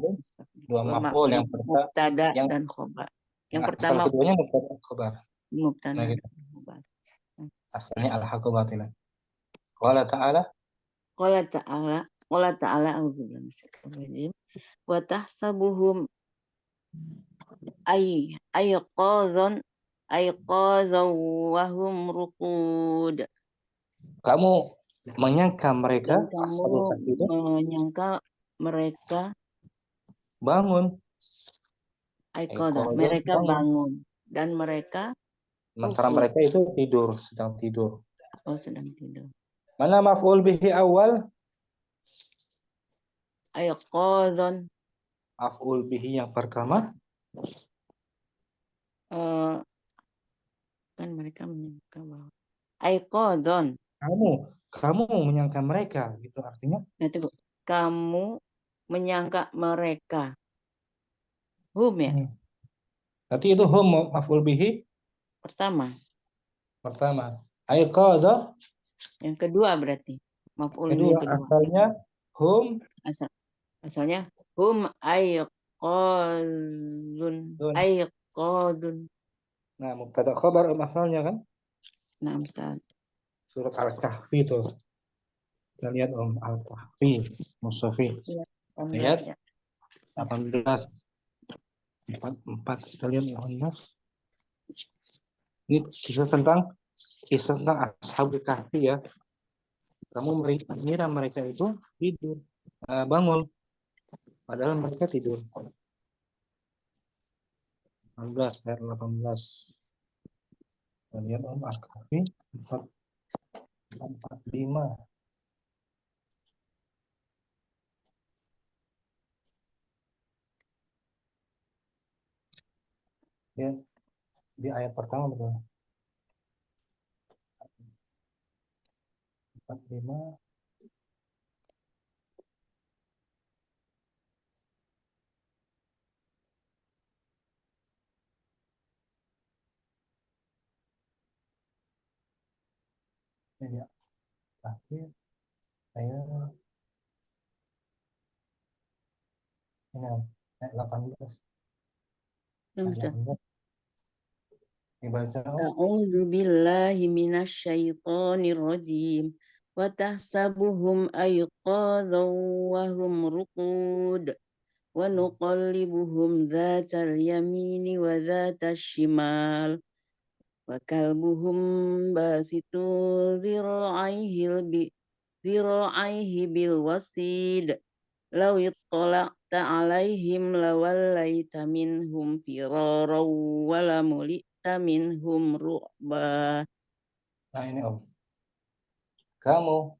Dua maf'ul yang pertama mubtada dan khobar. Yang pertama keduanya mubtada khobar. Mubtada Nah, gitu. khobar. Asalnya al-haqqu batilan. Qala ta'ala a'udzubillahi wa tahsabuhum ayqadhan wa hum ruqud. Kamu menyangka mereka bangun. Mereka bangun dan mereka sementara mereka itu sedang tidur. Sedang tidur. Mana maf'ul bihi awal? Ayqadhan. Maf'ul bihi yang pertama kan mereka menyangka bahwa ayqadhan. Kamu menyangka mereka, gitu artinya. Itu kamu menyangka mereka. Hum ya. Berarti itu hum maf'ul bihi pertama. Ayqadha yang kedua berarti maf'ul yang kedua. Asalnya hum. Asalnya hum ayqadun. Nah, mubtada khabar asalnya kan? Nah, Ustaz. Surat Al-Kahfi itu. Kita lihat Al-Kahfi, Musafi. Ayat 18. 44 kita lihat 18. Ini kisah tentang Ashabul Kahfi ya. Kamu mengira mereka itu tidur, bangun, padahal mereka tidur. 18 ayat 18. Kita lihat Al-Kahfi 45. Ya, di ayat pertama betul. 45. Ya, akhir ayat ayat 18. A'udzu billahi minasy syaithanir rajim. Wa tahsabuhum ayqadhan wa hum ruqud. Wa nuqallibuhum dzatal yamini wa dzatal shimal. Wa kalbuhum basitu dhira'aihi bil wasid. Law ittala'ta 'alaihim lawallaita minhum firaran wa lamulita minhum ru'ba. Nah ini kamu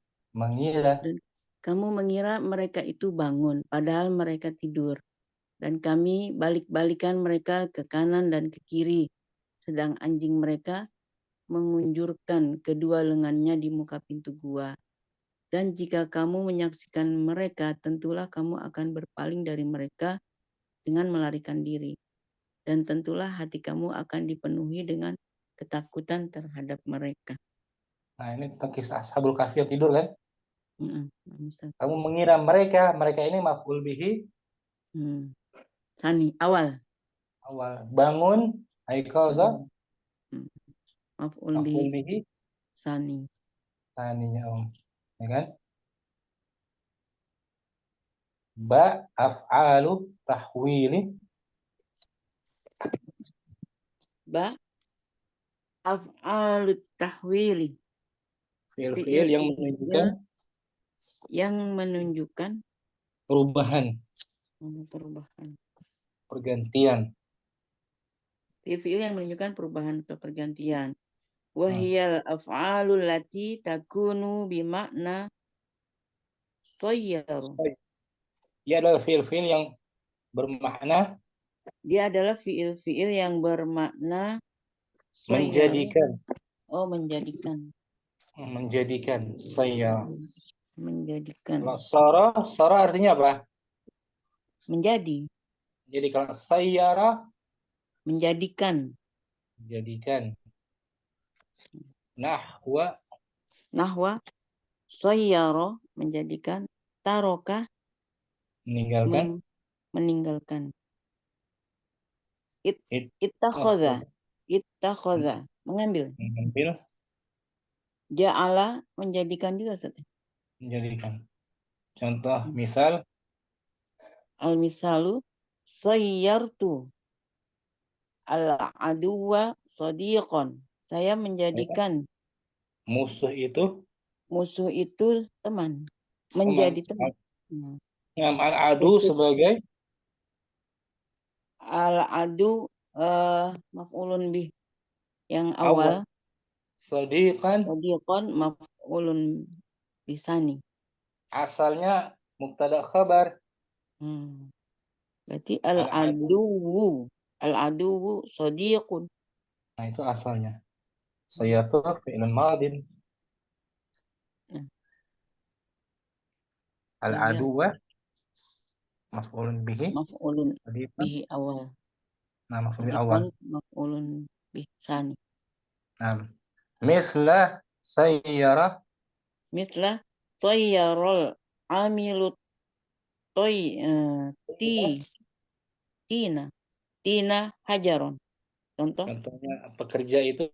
mengira mereka itu bangun padahal mereka tidur, dan kami balik-balikan mereka ke kanan dan ke kiri, sedang anjing mereka mengunjurkan kedua lengannya di muka pintu gua. Dan jika kamu menyaksikan mereka, tentulah kamu akan berpaling dari mereka dengan melarikan diri. dan tentulah hati kamu akan dipenuhi dengan ketakutan terhadap mereka. Nah, ini tentang kisah Ashabul Kahfi yang tidur kan? Ustaz. Kamu mengira mereka ini maf'ul bihi Sani, awal. Bangun, aikadha, Maf'ul maf'ul bihi bihi sani. taninya ya kan? Ba af'alu tahwili. Ba af'alut tahwili. Fi'il-fi'il yang menunjukkan perubahan, pergantian. Fi'il yang menunjukkan perubahan atau pergantian. Wahiyal af'alul lati takunu bimakna sayyaru. Dia adalah fi'il-fi'il yang bermakna Dia adalah fi'il-fi'il yang bermakna menjadikan. Oh, menjadikan. Menjadikan saya. Menjadikan. Kalau sara artinya apa? Menjadi. Jadi kalau sayyara menjadikan. Menjadikan. Nahwa sayyara menjadikan, taroka meninggalkan. Meninggalkan. Ittakhadha mengambil. Ja'ala menjadikan juga, Ustaz. Menjadikan. Contoh misal al-misalu sayyartu al-aduwa sadiqan. Saya menjadikan musuh itu teman. Menjadi teman. Al-adu sebagai al-adu maf'ulun bih yang awal. Sadiqan maf'ulun bisani. Asalnya mubtada khabar. Berarti al-aduwu sadiqun. Nah, itu asalnya. Sayyatu fi'lun madin. Al-aduwa maf'ulun bihi awal. Nah, maf'ul awal. Maf'ulun bih sani. Nah, misla sayyara sayyarul amilut tina hajaron. Contohnya pekerja itu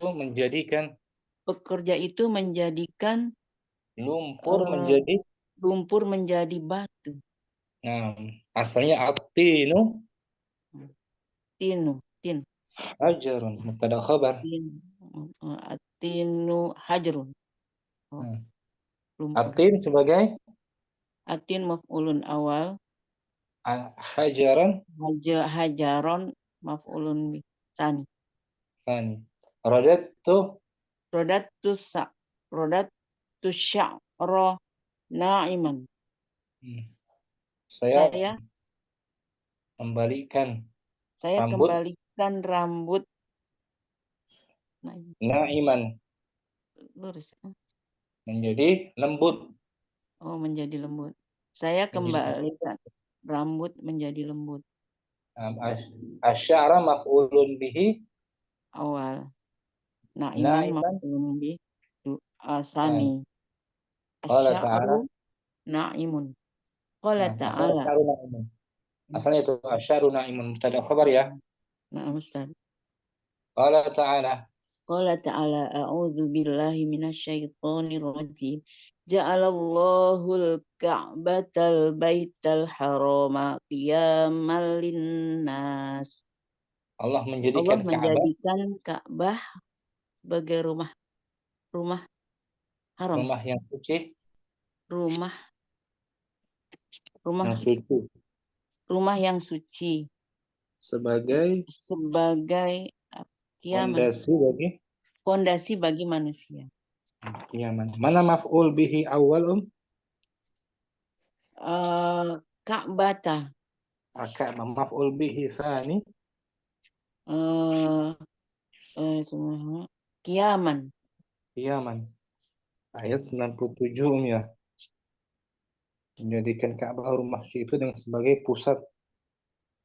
menjadikan lumpur menjadi batu. Nah, asalnya at-tinu hajarun mubtada khabar. At-tinu hajarun. At-tin sebagai At-tin maf'ulun awal. Hajaron maf'ulun tsani. Radatu sya'ra na'iman. Saya kembalikan rambut na'iman. Lurus. Menjadi lembut. Menjadi lembut. Saya kembalikan rambut menjadi lembut. Asy'ara maf'ulun bihi awal. Na'iman maf'ulun bihi asani. Asy'aru na'imun. Qala ta'ala. Asalnya itu asy'aru na'imun mubtada khabar ya. Na'am Ustaz. Qala ta'ala. Qala ta'ala a'udzu billahi minasyaitonir rajim. Ja'alallahul ka'batal baital harama qiyamal linnas. Allah menjadikan Ka'bah sebagai rumah haram. Rumah yang suci. Rumah yang suci. Sebagai fondasi bagi manusia. Mana maf'ul bihi awal Ka'bata. Maf'ul bihi tsani Qiyaman. Ayat 97 ya. Menjadikan Ka'bah rumah suci itu dengan sebagai pusat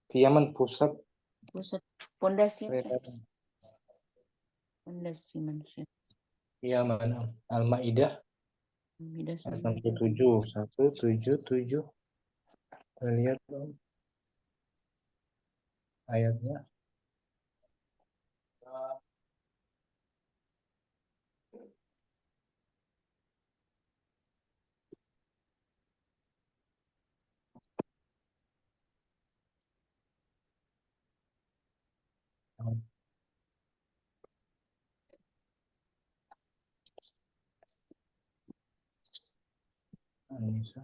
qiyaman, pusat Pusat pondasi Peradaban. pondasi manusia. Iya, mana? Al-Maidah Hamidah 177. 177. Kita lihat dong ayatnya. An-Nisa.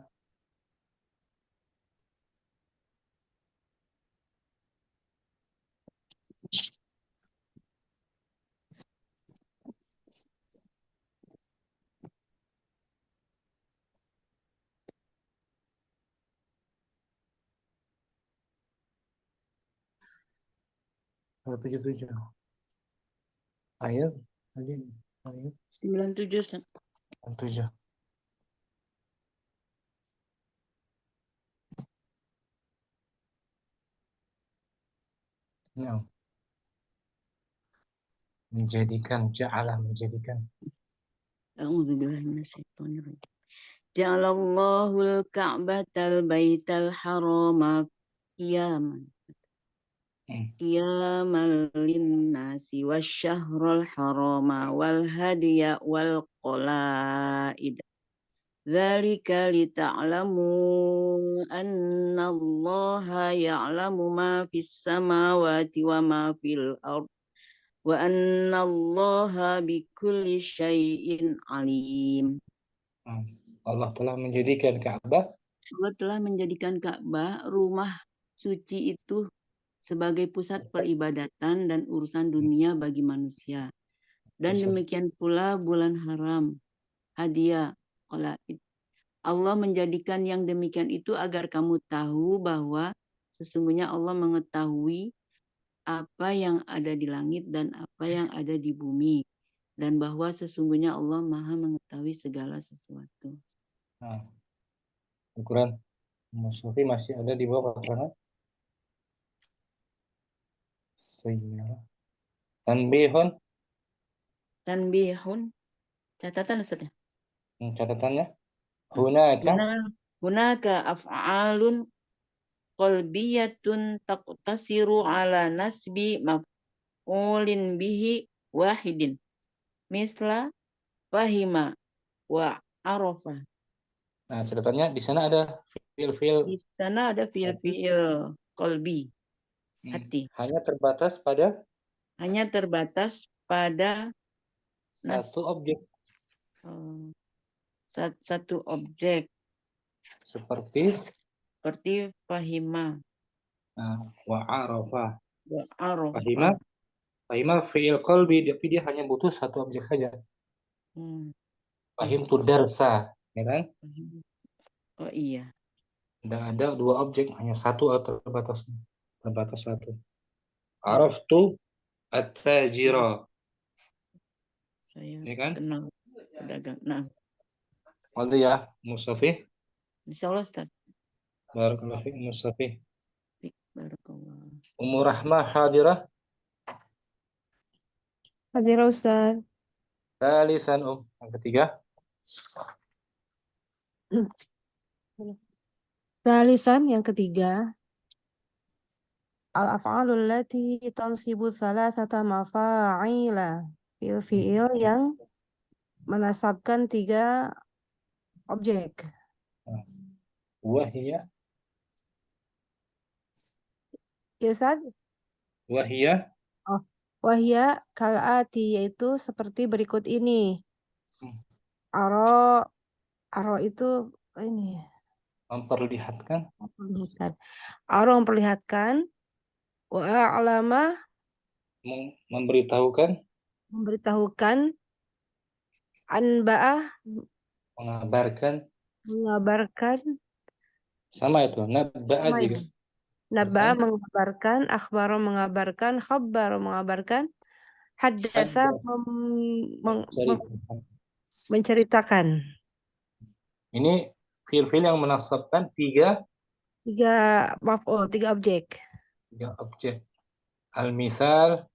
Satu tujuh tujuh. Ayat tadi ayat 97 Ustaz. 7. Nah, menjadikan, ja'ala menjadikan. A'udzubillahi minasyaitonir rajim. Ja'alallahul ka'batal baital harama qiyaman qiyamal linnasi wasyahral harama wal hadiya wal qalaid. Dzalika lita'lamu annallaha ya'lamu ma fis samawati wa ma fil ardh wa annallaha bikulli syai'in alim. Allah telah menjadikan Ka'bah Allah telah menjadikan Ka'bah rumah suci itu sebagai pusat peribadatan dan urusan dunia bagi manusia. Dan demikian pula bulan haram, hadiah, qalaid. Allah menjadikan yang demikian itu agar kamu tahu bahwa sesungguhnya Allah mengetahui apa yang ada di langit dan apa yang ada di bumi. Dan bahwa sesungguhnya Allah Maha mengetahui segala sesuatu. Nah, ukuran Mas Sofi masih ada di bawah keterangan sayyara. Tanbihun, Tanbihun, catatan Ustaz ya. catatannya hunaka Hunaka af'alun qalbiyatun taqtasiru ala nasbi maf'ulin bihi wahidin. Misla fahima wa arafa. Nah, catatannya di sana ada fiil-fiil Di sana ada fiil-fiil qalbi, hati. hanya terbatas pada Hanya terbatas pada satu objek satu objek seperti fahima wa arafa. wa arafa. Fahima fiil qalbi, tapi dia hanya butuh satu objek saja. Fahim tu darsa, ya kan? Oh iya. Tidak ada dua objek, hanya satu atau terbatas satu. Araftu at-tajira. Saya Ya kan? kenal pedagang. Nah, Waldo ya, Mustafi. insyaallah Ustaz. Barakallahu fiik Mustafi. Barakallah. Ummu Rahmah hadirah. Hadirah Ustaz. Talisan yang ketiga. Talisan yang ketiga. Al-af'alul lati tansibu thalathata mafa'ila. Fiil-fiil yang menasabkan 3 objek. Wahia. Ya Ustaz? Wahia. Wahia kal'ati, yaitu seperti berikut ini. Aro itu ini. Memperlihatkan. Aro memperlihatkan. Wa'alama memberitahukan. Anba'ah mengabarkan. Sama itu. Nabba'a juga. Nabba'a mengabarkan, akhbaro mengabarkan, khabbaro mengabarkan, haddasa menceritakan. Ini fiil-fiil yang menasabkan 3 3 objek. 3 objek. Al-misal.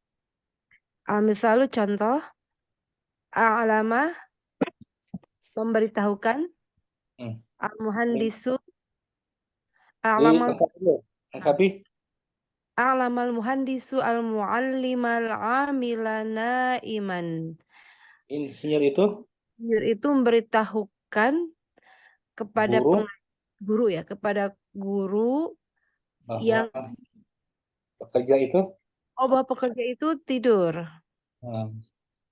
Al-misalu contoh. A'lama memberitahukan. Hmm. Al-muhandisu. Lengkapi A'lamal dulu. Lengkapi. A'lamal muhandisu al-muallimal amila naiman. Insinyur itu Insinyur itu memberitahukan kepada guru guru ya, kepada guru bahwa yang pekerja itu bahwa pekerja itu tidur.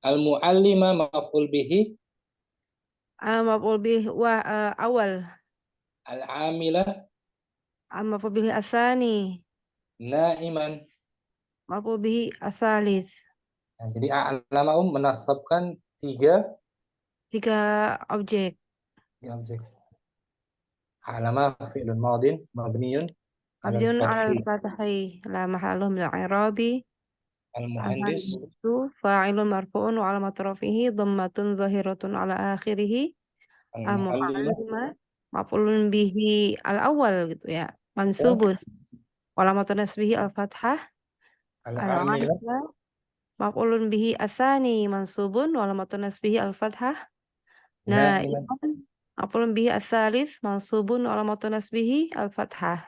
al-muallima maf'ul bihi, Maf'ul bih awal. al-amila Maf'ul bihi asani. naiman. Maf'ul bihi asalis. Nah, jadi a'lama menasabkan tiga objek. objek. A'lama fi'lun madin mabniyun ala Mabniun ala al-fathi. al-fathi la mahallu min al-i'rabi. Al-muhandis Al-muhandisu fa'ilun marfu'un wa alamat rafihi dhammatun zahiratun ala akhirih. al-muallima Mu'allima maf'ulun bihi al-awwal gitu ya. Mansubun. Wa alamat nasbihi al-fathah. al-amila Al-'amila maf'ulun bihi asani mansubun wa alamat nasbihi al-fathah. naiman. Naiman maf'ulun bihi as-salis mansubun wa alamat nasbihi al-fathah.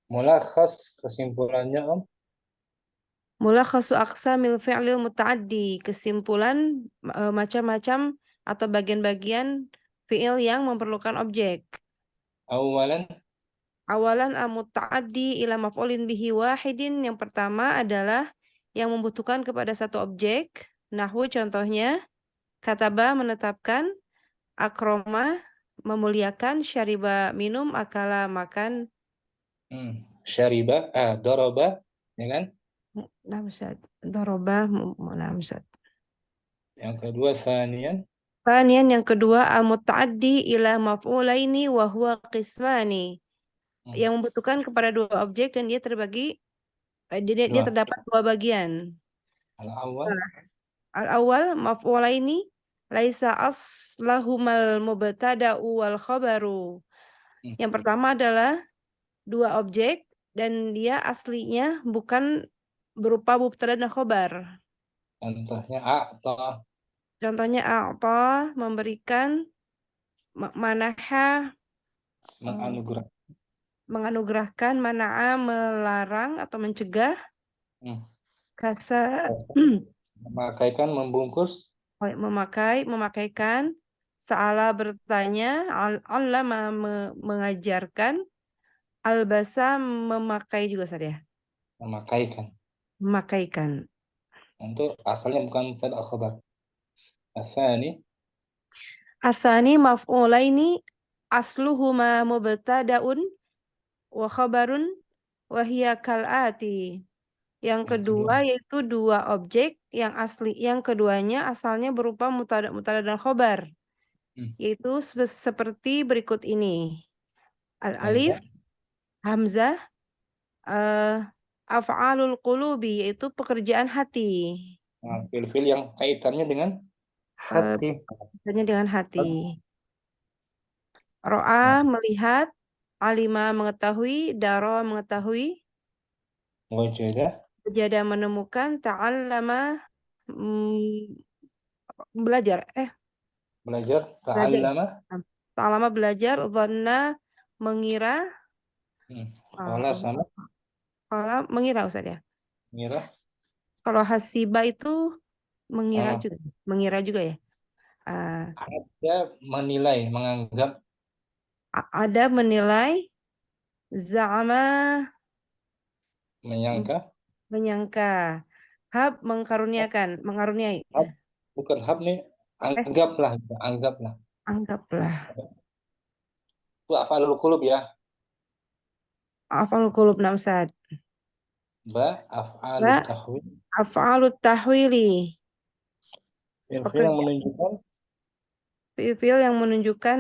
Mulakhas kesimpulannya Om. Mulakhasu aqsamil fi'lil muta'addi, kesimpulan macam-macam atau bagian-bagian fi'il yang memerlukan objek. Awalan Awalan al-muta'addi ila maf'ulin bihi wahidin, yang pertama adalah yang membutuhkan kepada satu objek. Nahwu contohnya, kataba menetapkan, akroma memuliakan, syariba minum, akala makan. syariba daraba, ya kan? Namsad, doroba, namsad. Yang kedua sanian Kemudian yang kedua al-muta'addi ila maf'ulaini wa huwa qismani. Yang membutuhkan kepada dua objek dan dia terbagi dia terdapat dua bagian. al-awwal Al-awwal maf'ulaini laisa aslahumal mubtada'u wal khabaru. Yang pertama adalah dua objek dan dia aslinya bukan berupa mubtada dan khabar. contohnya a'ta, Contohnya a'ta memberikan, manaha menganugerahkan, mana'a melarang atau mencegah, kasa memakaikan, membungkus, memakaikan, sa'ala bertanya, allama mengajarkan, albasa memakai juga saja. Memakaikan. Itu asalnya bukan mubtada khabar. Asani maf'ulaini asluhuma mubtada'un wa khabarun wa hiya kal'ati. Yang kedua yaitu dua objek yang asli, yang keduanya asalnya berupa mubtada dan khabar. Yaitu seperti berikut ini. Al-alif, hamzah, af'alul qulubi, yaitu pekerjaan hati. Fil-fil yang kaitannya dengan hati. Kaitannya dengan hati. Ro'a melihat, alima mengetahui, daro mengetahui, wajada menemukan, ta'allama belajar, ta'allama belajar, dhanna mengira, mengira Ustaz ya. Kalau hasiba itu mengira juga ya. Ada menilai, menganggap. Ada menilai, za'ama menyangka, hab mengaruniakan, mengaruniai. Bukan hab nih, anggaplah. Itu af'alul qulub ya. Af'alul qulub namsad. Af'alut tahwil. Af'alut tahwili. Fil yang menunjukkan Fi'il yang menunjukkan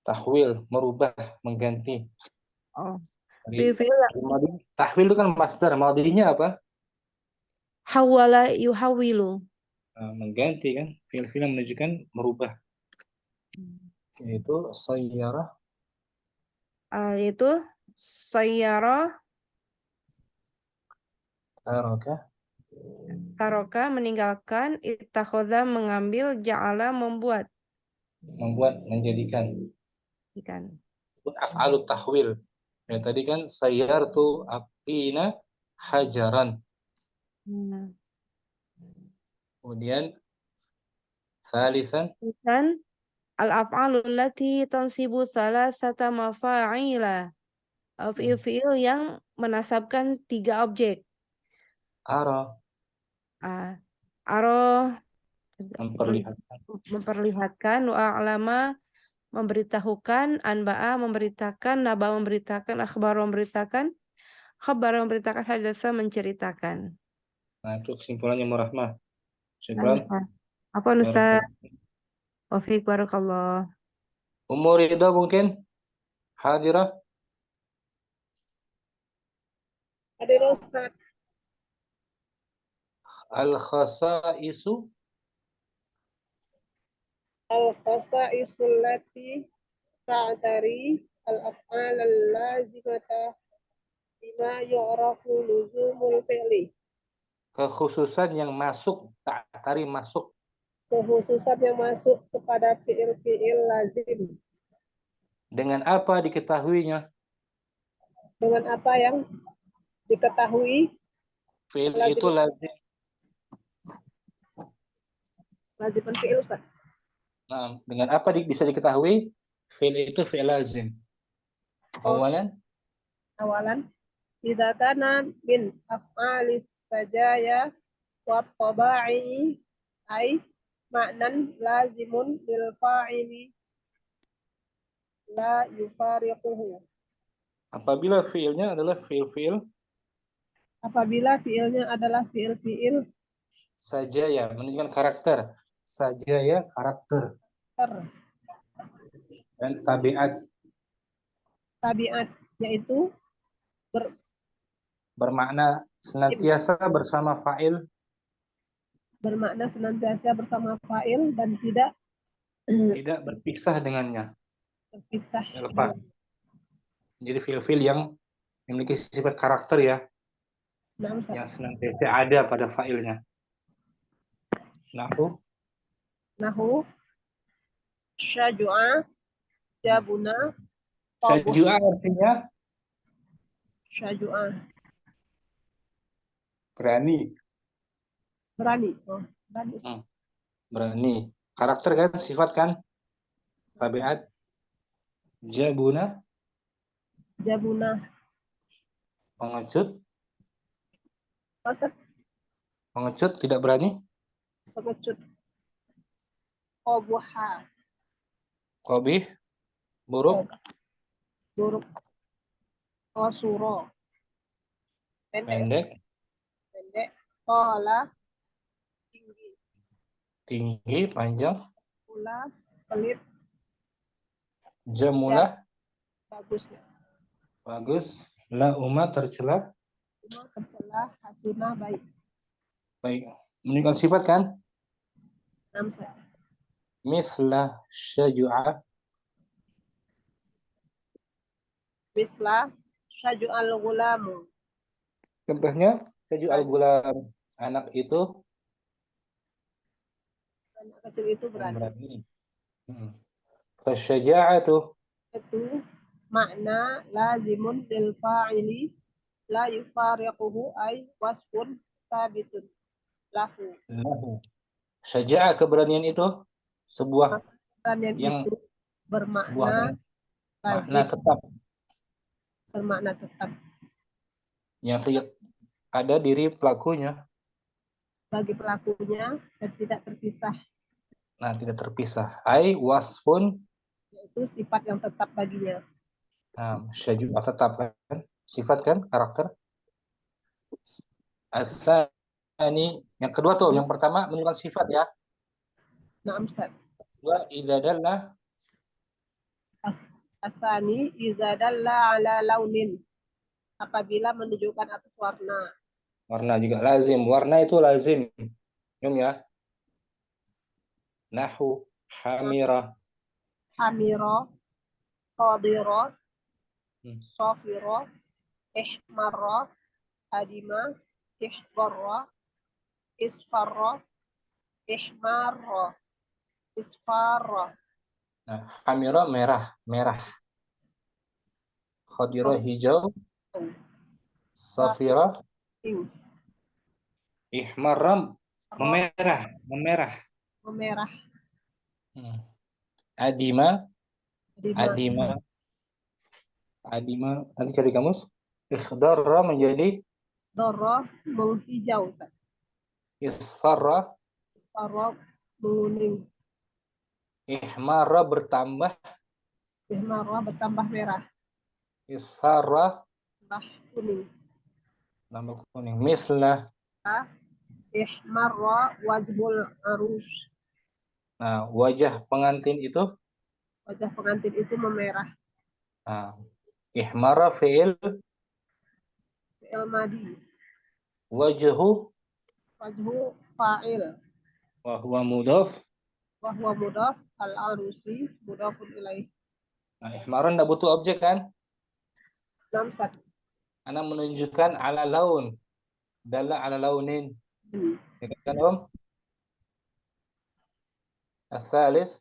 tahwil, merubah, mengganti. Tahwil itu kan masdar, madinya apa? Hawala yuhawilu. Mengganti kan, fi'il yang menunjukkan merubah. Yaitu sayyara. Yaitu sayyara Taroka meninggalkan, ittakhadha mengambil, ja'ala membuat. Membuat, menjadikan. Ikan. Af'alut tahwil. Ya, tadi kan sayyartu atina hajaran. Kemudian thalithan Dan al-af'alul lati tansibu thalathata mafa'ila. Fi'il yang menasabkan 3 objek. ara, Aro memperlihatkan, wa'alama memberitahukan, anba'a memberitakan, naba memberitakan, akhbar memberitakan, khabar memberitakan, hadasa menceritakan. Nah, itu kesimpulannya Murahmah. Nah, Syukran. apa Ustaz? Wafiq barakallah. Umur Ridha mungkin hadirah. Hadir Ustaz. Al-khasa'isu Al-khasa'isul lati ta'tari al-af'al al-lazimata bima yu'rafu luzumul fi'li. kekhususan yang masuk, ta'tari masuk Kekhususan yang masuk kepada fi'il-fi'il lazim. dengan apa diketahuinya? Dengan apa yang diketahui Fi'il lazim. itu lazim. Laziman fi'il Ustaz. Nah, dengan apa bisa diketahui? Fi'il itu fi'il lazim. Awalan, idza kana min af'alis sajaya wa taba'i ay ma'nan lazimun lil fa'ili la yufariquhu. Apabila fi'ilnya adalah fi'il Apabila fi'ilnya adalah fi'il-fi'il saja ya, menunjukkan karakter. Saja ya, karakter. Dan tabiat, yaitu bermakna senantiasa bersama fa'il. Bermakna senantiasa bersama fa'il dan tidak berpisah dengannya. terpisah. Lepas. Jadi fi'il yang memiliki sifat karakter ya. Yang senantiasa ada pada fa'ilnya. Nahu Syaju'a, jabuna, Syaju'a artinya Syaju'a berani. Berani. Karakter kan, sifat kan? Tabiat. Jabuna. Pengecut. Pengecut, tidak berani. Pengecut. Qabuha. Qabih. Buruk. Qasura. Pendek. Qala. Tinggi, panjang. Pula, pelit. Jamulah. Bagus. Bagus. La'uma, tercela. Hasunah, baik. Baik. Menunjukkan sifat kan? Mislah syaju'a. Mislah syaju'al gulamu. Contohnya, syaju'al gulam. Anak itu. Anak kecil itu berani. Fasyaja'atu. Itu makna lazimun lil fa'ili la yufariquhu ay wasfun sabitun lahu. Syaja'a, keberanian itu sebuah keberanian yang itu bermakna makna tetap. Bermakna tetap. Yang ada diri pelakunya. Bagi pelakunya dan tidak terpisah. Nah, tidak terpisah. Ai wasfun, yaitu sifat yang tetap baginya. Nah, syaju'ah tetap kan? Sifat kan, karakter. Asani, yang kedua tuh, yang pertama menunjukkan sifat ya. Naam, Ustaz. Wa idza dalla. Asani idza dalla ala launin. Apabila menunjukkan atas warna. Warna juga lazim. Warna itu lazim. Ya. Nahu hamira. Hamira, qadira, safira, ihmara, hadima, ihbarra, isfarra, ihmarra, isfarra. Nah, hamira merah, merah. Khadira hijau, safira Pink, ihmarra roh, memerah, memerah. memerah, Adima, lima, adima, adima. Nanti cari kamus. Ikhdarra menjadi dorro, menghijau, Ustaz. isfarra, Isfarra, menguning, ihmarra bertambah, ihmarra bertambah merah, isfarra tambah kuning. tambah kuning. Mislah. Ihmarra wajhul arus. Nah, wajah pengantin itu. Wajah pengantin itu memerah. Nah, ihmarra fi'il, Fi'il madi. wajhu Wajhu fa'il. wa huwa mudhaf. Wa huwa mudhaf al-arusi mudhafun ilaih. Nah, ihmarra enggak butuh objek kan? Namsat. Ana menunjukkan ala laun. Dalla ala launin. Ya kan, Om? As-salis.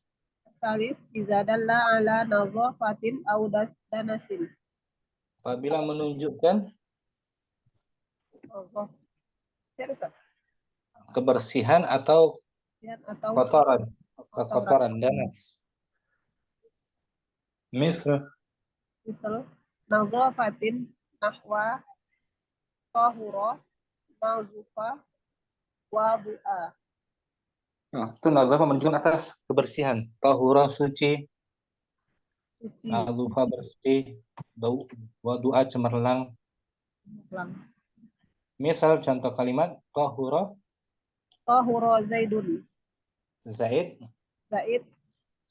Salis iza dalla ala nadhafatin aw danasin. Apabila menunjukkan kebersihan atau atau kotoran, danas. Misal nadhafatin nahwa tahura nadhufa wadu'a. Nah, itu nazafah menunjukkan atas kebersihan. Tahura suci, Suci. nadhufa bersih, wadu'a cemerlang. Misal contoh kalimat tahura Zaidun. Zaid, Zaid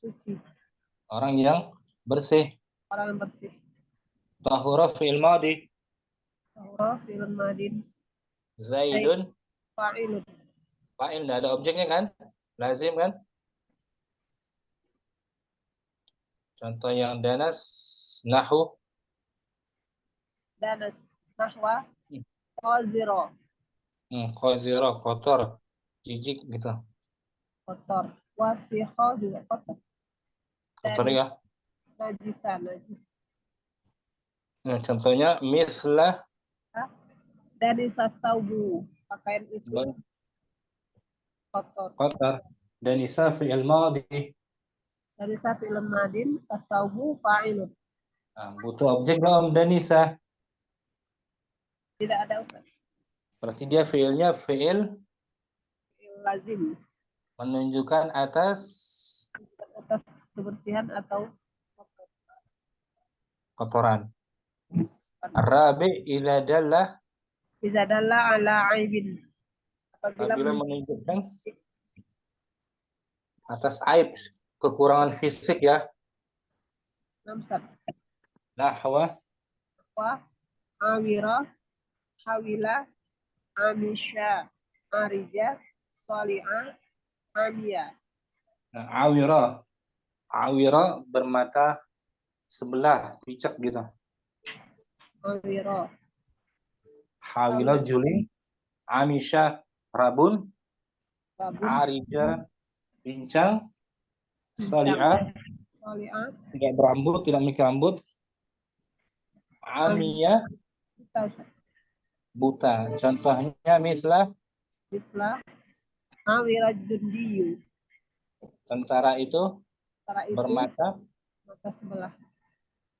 suci. orang yang bersih. Orang yang bersih. Tahura fi'il madi. Tahura fi'il madin. Zaidun Fa'ilun. fa'il, enggak ada objeknya kan? Lazim kan? Contoh yang danas nahu. Danas nahwa qazira. Qazira kotor, jijik gitu. Kotor. Wasikha juga kotor. Kotor ya. Najisa, najis. Nah, contohnya mislah Dari sataubu, pakaian itu kotor. kotor. Danisa fi'il madi. Dari fi'il madin, sataubu fa'ilun. Nah, butuh objek belum danisa? Tidak ada Ustaz. Berarti dia fi'ilnya fi'il Lazim. menunjukkan atas kebersihan atau kotoran. Rabi ila dallah, Iza dalla ala aibin. apabila menunjukkan atas aib, kekurangan fisik ya. Namsat. Nahwa Awira, hawila, amisha, arija, soli'a, amia. Nah, awira bermata sebelah, picak gitu. Awira. Hawila juling, amisha rabun, Babun. arija bincang, soli'a Soli'a. tidak berambut, tidak memiliki rambut, amia buta. Contohnya mislah awira jundiyu. tentara itu bermata mata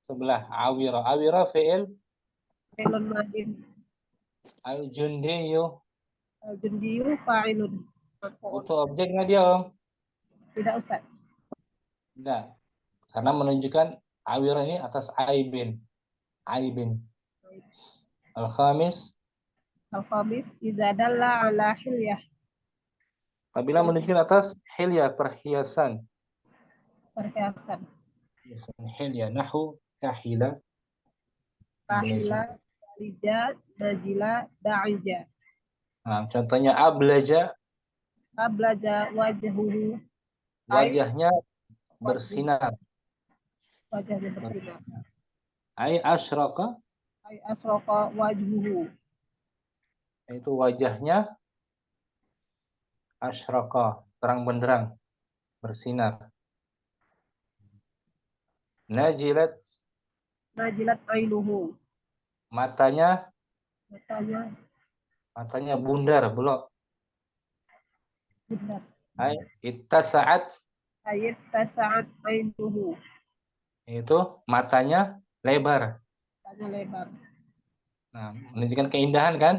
sebelah. Awira fi'il Fi'lun madin. al-jundiyu. Al-jundiyu fa'ilun. Butuh objek nggak dia, Om? Tidak Ustaz. Tidak. Karena menunjukkan awira ini atas aibin. Al-khamis Iza dalla ala hilyah. apabila menunjukkan atas hilyah, perhiasan. Perhiasan. Hilyah nahu kahila. Kahila, dalija, najila, da'ija. Nah, contohnya ablaja, Ablaja wajhuhu. wajahnya bersinar. Wajahnya bersinar. Ai asyraka, Ay asraqa wajhuhu. Itu wajahnya asyraqa, terang benderang, bersinar. Najilat, Najilat ainuhu. matanya Matanya bundar, belok. benar. Ay, ittasa'at, Ayat tasa'at ainuhu. itu matanya lebar. Matanya lebar. Nah, menunjukkan keindahan kan?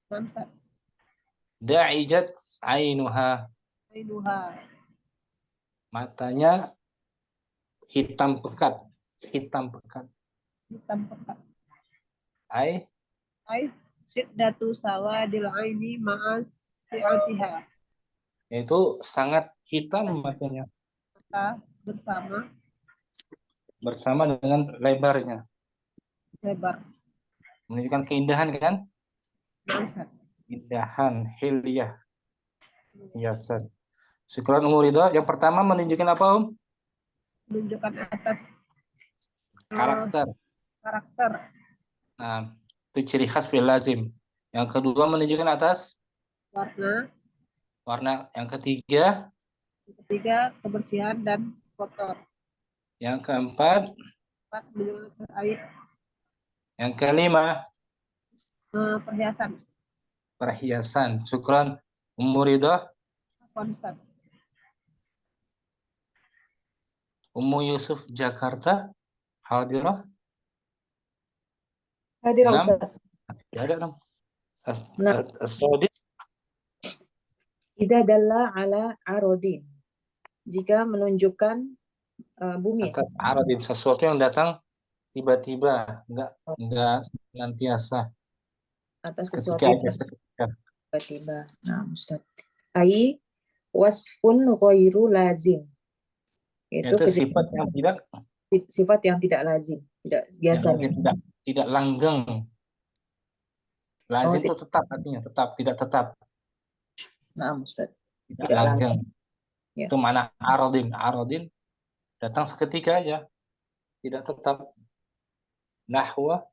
Namsa Da'ijat ainuha, ainuha. matanya hitam pekat. Hitam pekat. Hitam pekat. Ay, Ay syiddatu sawadil aini ma'as si'atiha. itu sangat hitam matanya Mata bersama dengan lebarnya. lebar. Menunjukkan keindahan kan? Namsa. Keindahan, hilyah, hiasan. Syukran Ridho. Yang pertama menunjukkan apa, Menunjukkan atas karakter. karakter. Nah, itu ciri khas fi'il lazim. Yang kedua menunjukkan atas warna. Yang ketiga, Kebersihan dan kotor. yang keempat, Menunjukkan aib, yang kelima, perhiasan. perhiasan. Syukran Ridho. Konstan. Ummu Yusuf Jakarta hadirah. Hadir 6. Ustaz. Tidak ada 6. Nah. As-Sadiq. Idza dalla ala arodin. Jika menunjukkan bumi. Atas aradin, sesuatu yang datang tiba-tiba, enggak senantiasa. Atas Ketika sesuatu aja, yang tiba-tiba. Nah, Ustaz. Ai wasfun ghairu lazim. Itu sifat yang tidak lazim, tidak biasa. Tidak langgeng. Lazim itu tetap, artinya tetap, tidak tetap. Nah, Ustaz. Tidak langgeng. Ya. Itu mana aradin. Aradin datang seketika aja, tidak tetap. Nahwa,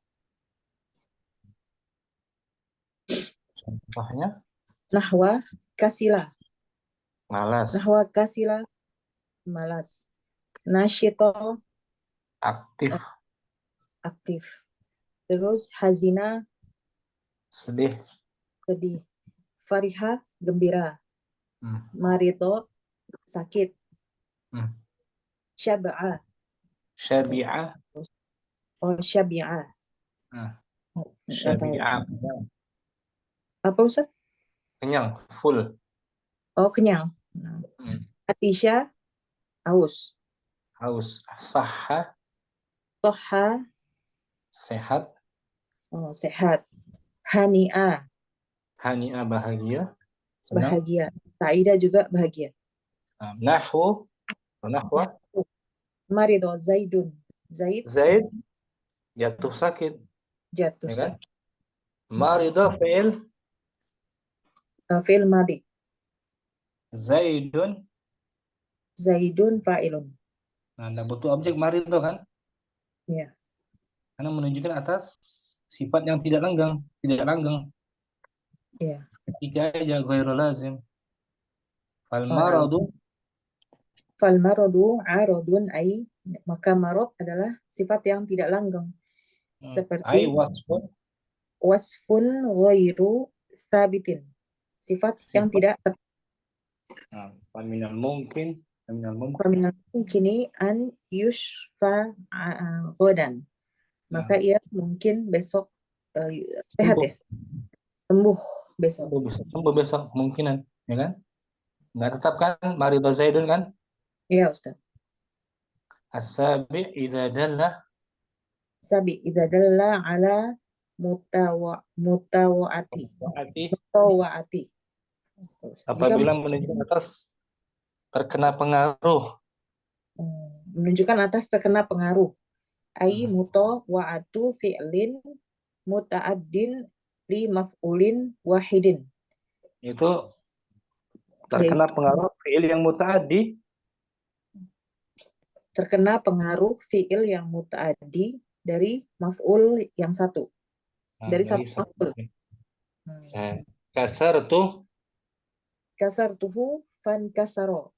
contohnya Nahwa kasila. malas. Nahwa kasila malas. Nasyito aktif. Terus hazina sedih. Fariha gembira. Marito sakit. Syabi'ah. Syabi'ah. Syabi'ah. Apa Ustaz? Kenyang, full. Kenyang. Atisha haus. Sahha sehat. Sehat. Hani'a Bahagia. Senang. Bahagia. Saida juga bahagia. Nahwa Marido Zaidun. Zaid jatuh sakit. Ya kan? sakit. Marido Fi'il madi. Zaidun fa'ilun. Nah, anda butuh objek marido kan? Iya. Karena menunjukkan atas sifat yang tidak langgeng. Iya. Ketika aja ghairu lazim. Fal maradu aradun maka marad adalah sifat yang tidak langgeng. Seperti wasfun ghairu sabitin. Sifat yang tidak Faminal mungkin an yushfa ghadan. Maka ia mungkin besok sehat ya. Sembuh besok. Sembuh besok kemungkinan, ya kan? Nggak tetap kan marido Zaidun kan? Iya, Ustaz. As-sabi idza dalla ala mutawaati. Apabila menunjukkan atas terkena pengaruh. Menunjukkan atas terkena pengaruh. Mutawaatu fi'lin muta'addin li maf'ulin wahidin. Itu terkena pengaruh fi'il yang muta'addi. Terkena pengaruh fi'il yang muta'addi dari maf'ul yang satu. Dari satu maf'ul. Kasartu, Kasartuhu fankasaro.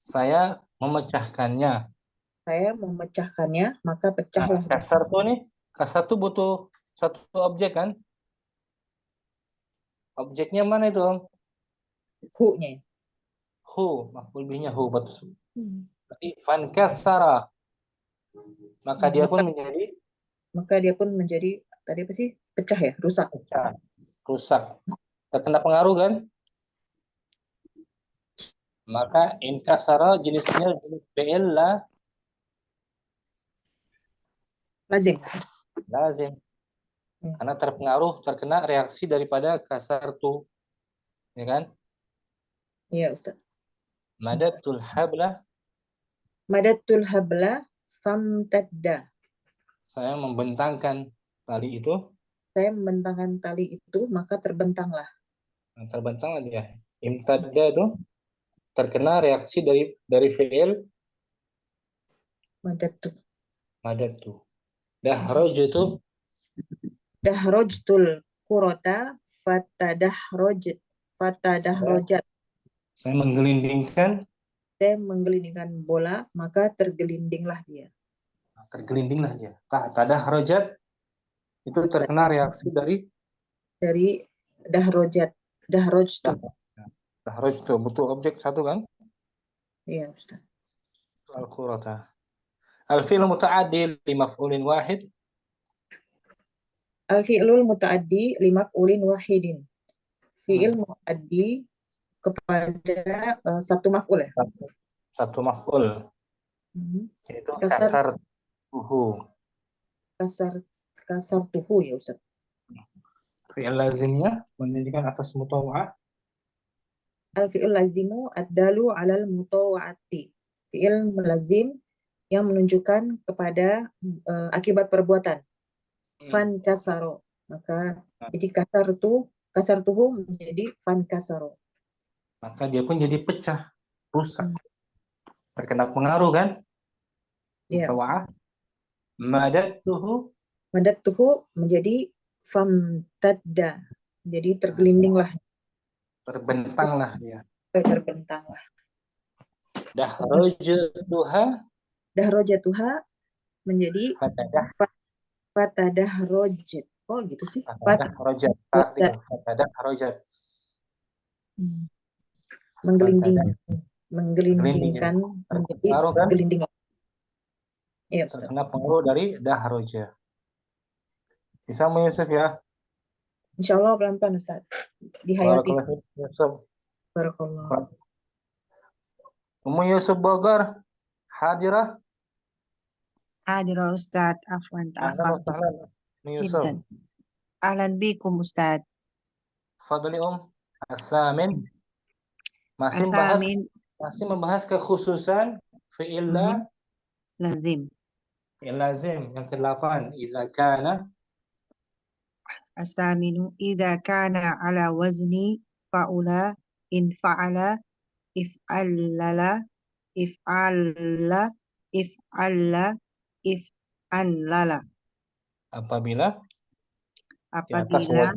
saya memecahkannya. Saya memecahkannya, maka Nah, pecahlah dia. kasartu butuh satu objek kan? Objeknya mana itu, Om? Hu-nya. Hu, maf'ul bihnya hu, betul. Berarti fankasara. Maka dia pun menjadi Maka dia pun menjadi, tadi apa sih? Pecah ya, rusak. pecah, rusak. Terkena pengaruh kan? Maka inkasara jenisnya jenis fi'il Lazim. lazim. Karena terkena reaksi daripada kasartu. Ya kan? Iya, Ustaz. Madatul habla, Madatul habla famtadda. saya membentangkan tali itu. Saya membentangkan tali itu, maka terbentanglah. Nah, terbentanglah dia. Imtadda itu terkena reaksi dari fi'il Madatu. madatu. Dahroj itu Dahrojtul kurota fatadahrojat. saya menggelindingkan, Saya menggelindingkan bola, maka tergelindinglah dia. tergelindinglah dia. Tadahrojat itu terkena reaksi dari Dari dahrojat. Dahrojtu. dahroj itu butuh objek satu kan? Iya, Ustaz. Al-qurata. Al-fi'lu muta'addi li maf'ulin wahid. Al-fi'lul muta'addi limaf'ulin wahidin. Fi'il muta'addi kepada satu maf'ul ya. Satu maf'ul. Yaitu kasar tuhu. Kasar tuhu ya Ustaz. Fi'il lazimnya menunjukkan atas mutawa'ah. Al-fi'il lazimu ad-dalu 'alal mutawa'ati. Fi'il lazim yang menunjukkan kepada akibat perbuatan. Fan kasaro. Maka jadi kasar tuhu menjadi fan kasaro. Maka dia pun jadi pecah, rusak. Terkena pengaruh kan? Iya. Mutawa'ah. Madatuhu, Madat tuhu menjadi famtadda. Jadi tergelindinglah. terbentanglah dia. Terbentanglah. Dahrojatuha, Dahrojatuha menjadi fatadah, fatadahroj. Oh gitu sih. fatadah rojat. Menggelindingkan menjadi Pengaruh kan? gelinding. Iya, Ustaz. Terkena pengaruh dari dahroja. Bisa Yusuf ya? Insya Allah pelan-pelan Ustaz. Dihayati. Barakallahu fiik, Yusuf. Barakallah. Yusuf Bogor hadirah. حاضر أستاذ عفوا Ahlan wa تأخرت sahlan. Yusuf. جدا أهلا بكم أستاذ Fadli As-Samin. أسامين Masih membahas kekhususan fi'il لازم lazim yang ke-8. Idza kana الثامن إذا كان على وزن فعل إن فعل افعل افعل افعل افعل apabila apabila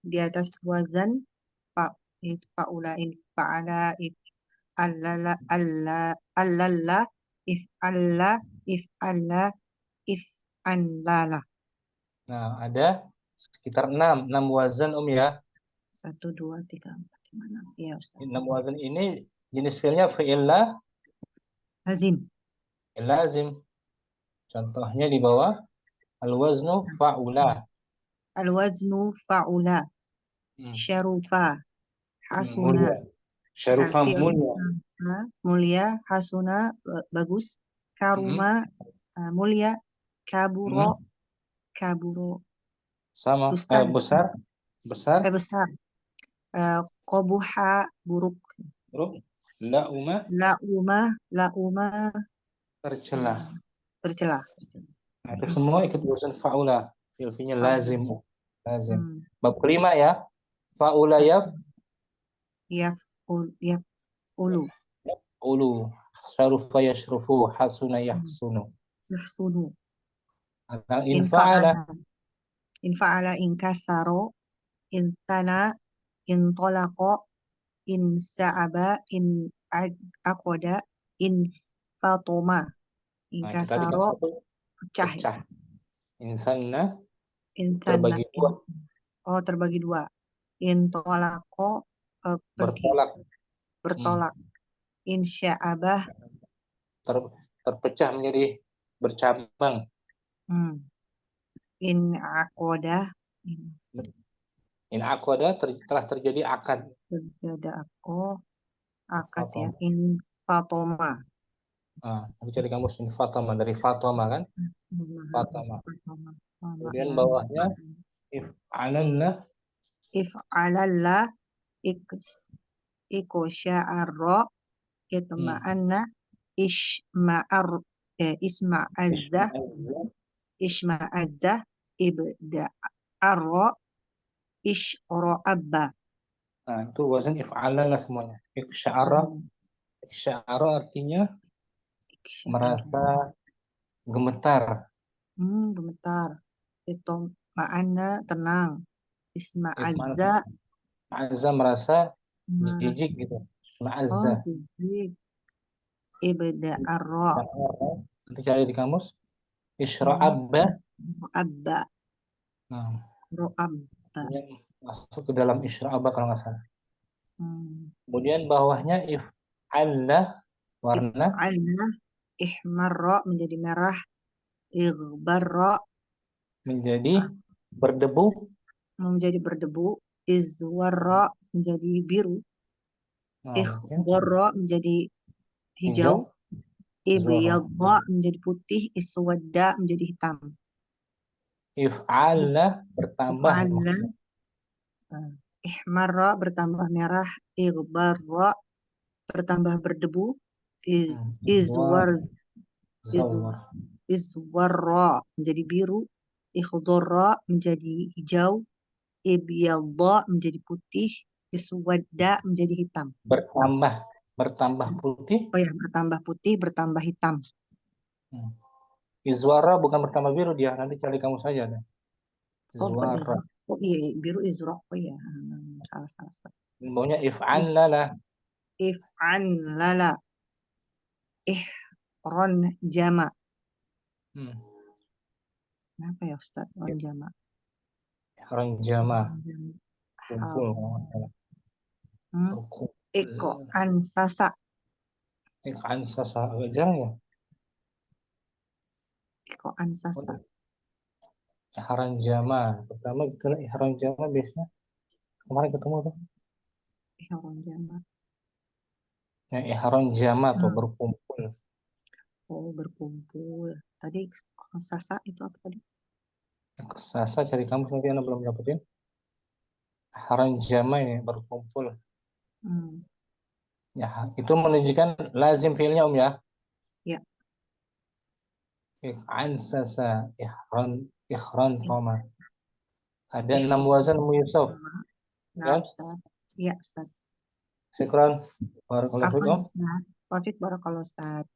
di atas wazan fa'ula in fa'ala if'alala allala if'alla if'alla if'anlala. Nah, ada sekitar 6 wazan ya. 1, 2, 3, 4, 5, 6. Ya Ustaz. 6 wazan ini jenis fi'ilnya fi'il lazim. Contohnya di bawah al-waznu fa'ula. Al-waznu fa'ula. Syarufa. Hasuna. Syarufa mulia. Mulia. Hasuna. Bagus. Karuma. Mulia. Kaburo. Kaburo. Sama. Besar. Besar. Qabuha. Buruk. La'uma. Tercela. Nah, itu semua ikut wazan fa'ula. Fi'ilnya lazim. Bab kelima ya. Fa'ula ulu. Syarufa yashrufu. Hasuna yahsunu. In fa'ala inkasaro insana, in tolaqa, in sa'aba, in aqoda, in fatoma, in Nah, itu tadi kan kasaro, satu pecah. pecah. Insana Insana, terbagi dua, oh terbagi dua. In tolaqa, pergi, bertolak. bertolak. In sya'abah, Terpecah menjadi bercabang. in aqoda, In aqada telah terjadi akad. terjadi akad ya. Fatoma. In fatoma. Nanti cari kamus in Fatoma, dari Fatoma kan? Fatoma. Kemudian bawahnya if alanna, If alalla iku sya'arra itma'anna isma'azza ibda'arra isyra'abba. nah itu wazan if alanna semuanya. If sya'ara artinya merasa gemetar. Gemetar. Itu ma'ana tenang. Isma'azza Azza merasa jijik gitu. Ma'azza. jijik. Ibda'arra. Nanti cari di kamus. Isyra'abba. Abba. Ro'abba. Yang masuk ke dalam isyra'abba kalau nggak salah. Kemudian bawahnya if alla warna. If'alna ihmarra menjadi merah. Ighbarra menjadi berdebu. Menjadi berdebu. Izwarra menjadi biru. Ikhdarra menjadi hijau. Ibyadha menjadi putih. Iswadda menjadi hitam. If'alna bertambah. Ihmarra bertambah merah. Ighbarra bertambah berdebu. Izwarra menjadi biru. Ikhdarra menjadi hijau. Ibyadha menjadi putih. Iswadda menjadi hitam. Bertambah putih. Oh ya, bertambah putih, bertambah hitam. Izwara bukan bertambah biru dia, nanti cari kamu saja deh. Izwara. Oh iya, biru izra. Oh iya, salah. Bawahnya if'an lala. If'an lala. Ihron jama. Kenapa ya Ustaz? Ihron jama. Ihron jama. Kumpul. Iko ansasa. Iko ansasa agak jarang ya. Iko ansasa. Ihron jama. Pertama gitu lah ihron jama biasanya. Kemarin ketemu tuh. Ihron jama. Ya ihron jama tuh berkumpul. Oh berkumpul. Tadi sasa itu apa tadi? Sasa cari kamu nanti Anda belum dapetin. Ihron jama ini berkumpul. Ya, itu menunjukkan lazim fiilnya ya. Ya. Ansasa, ihran toma. Ada 6 wazan Yusuf. Nah, Ustaz. Ya, Ustaz. Syukran. Barakallahu fikum. Wafik barakallahu Ustaz.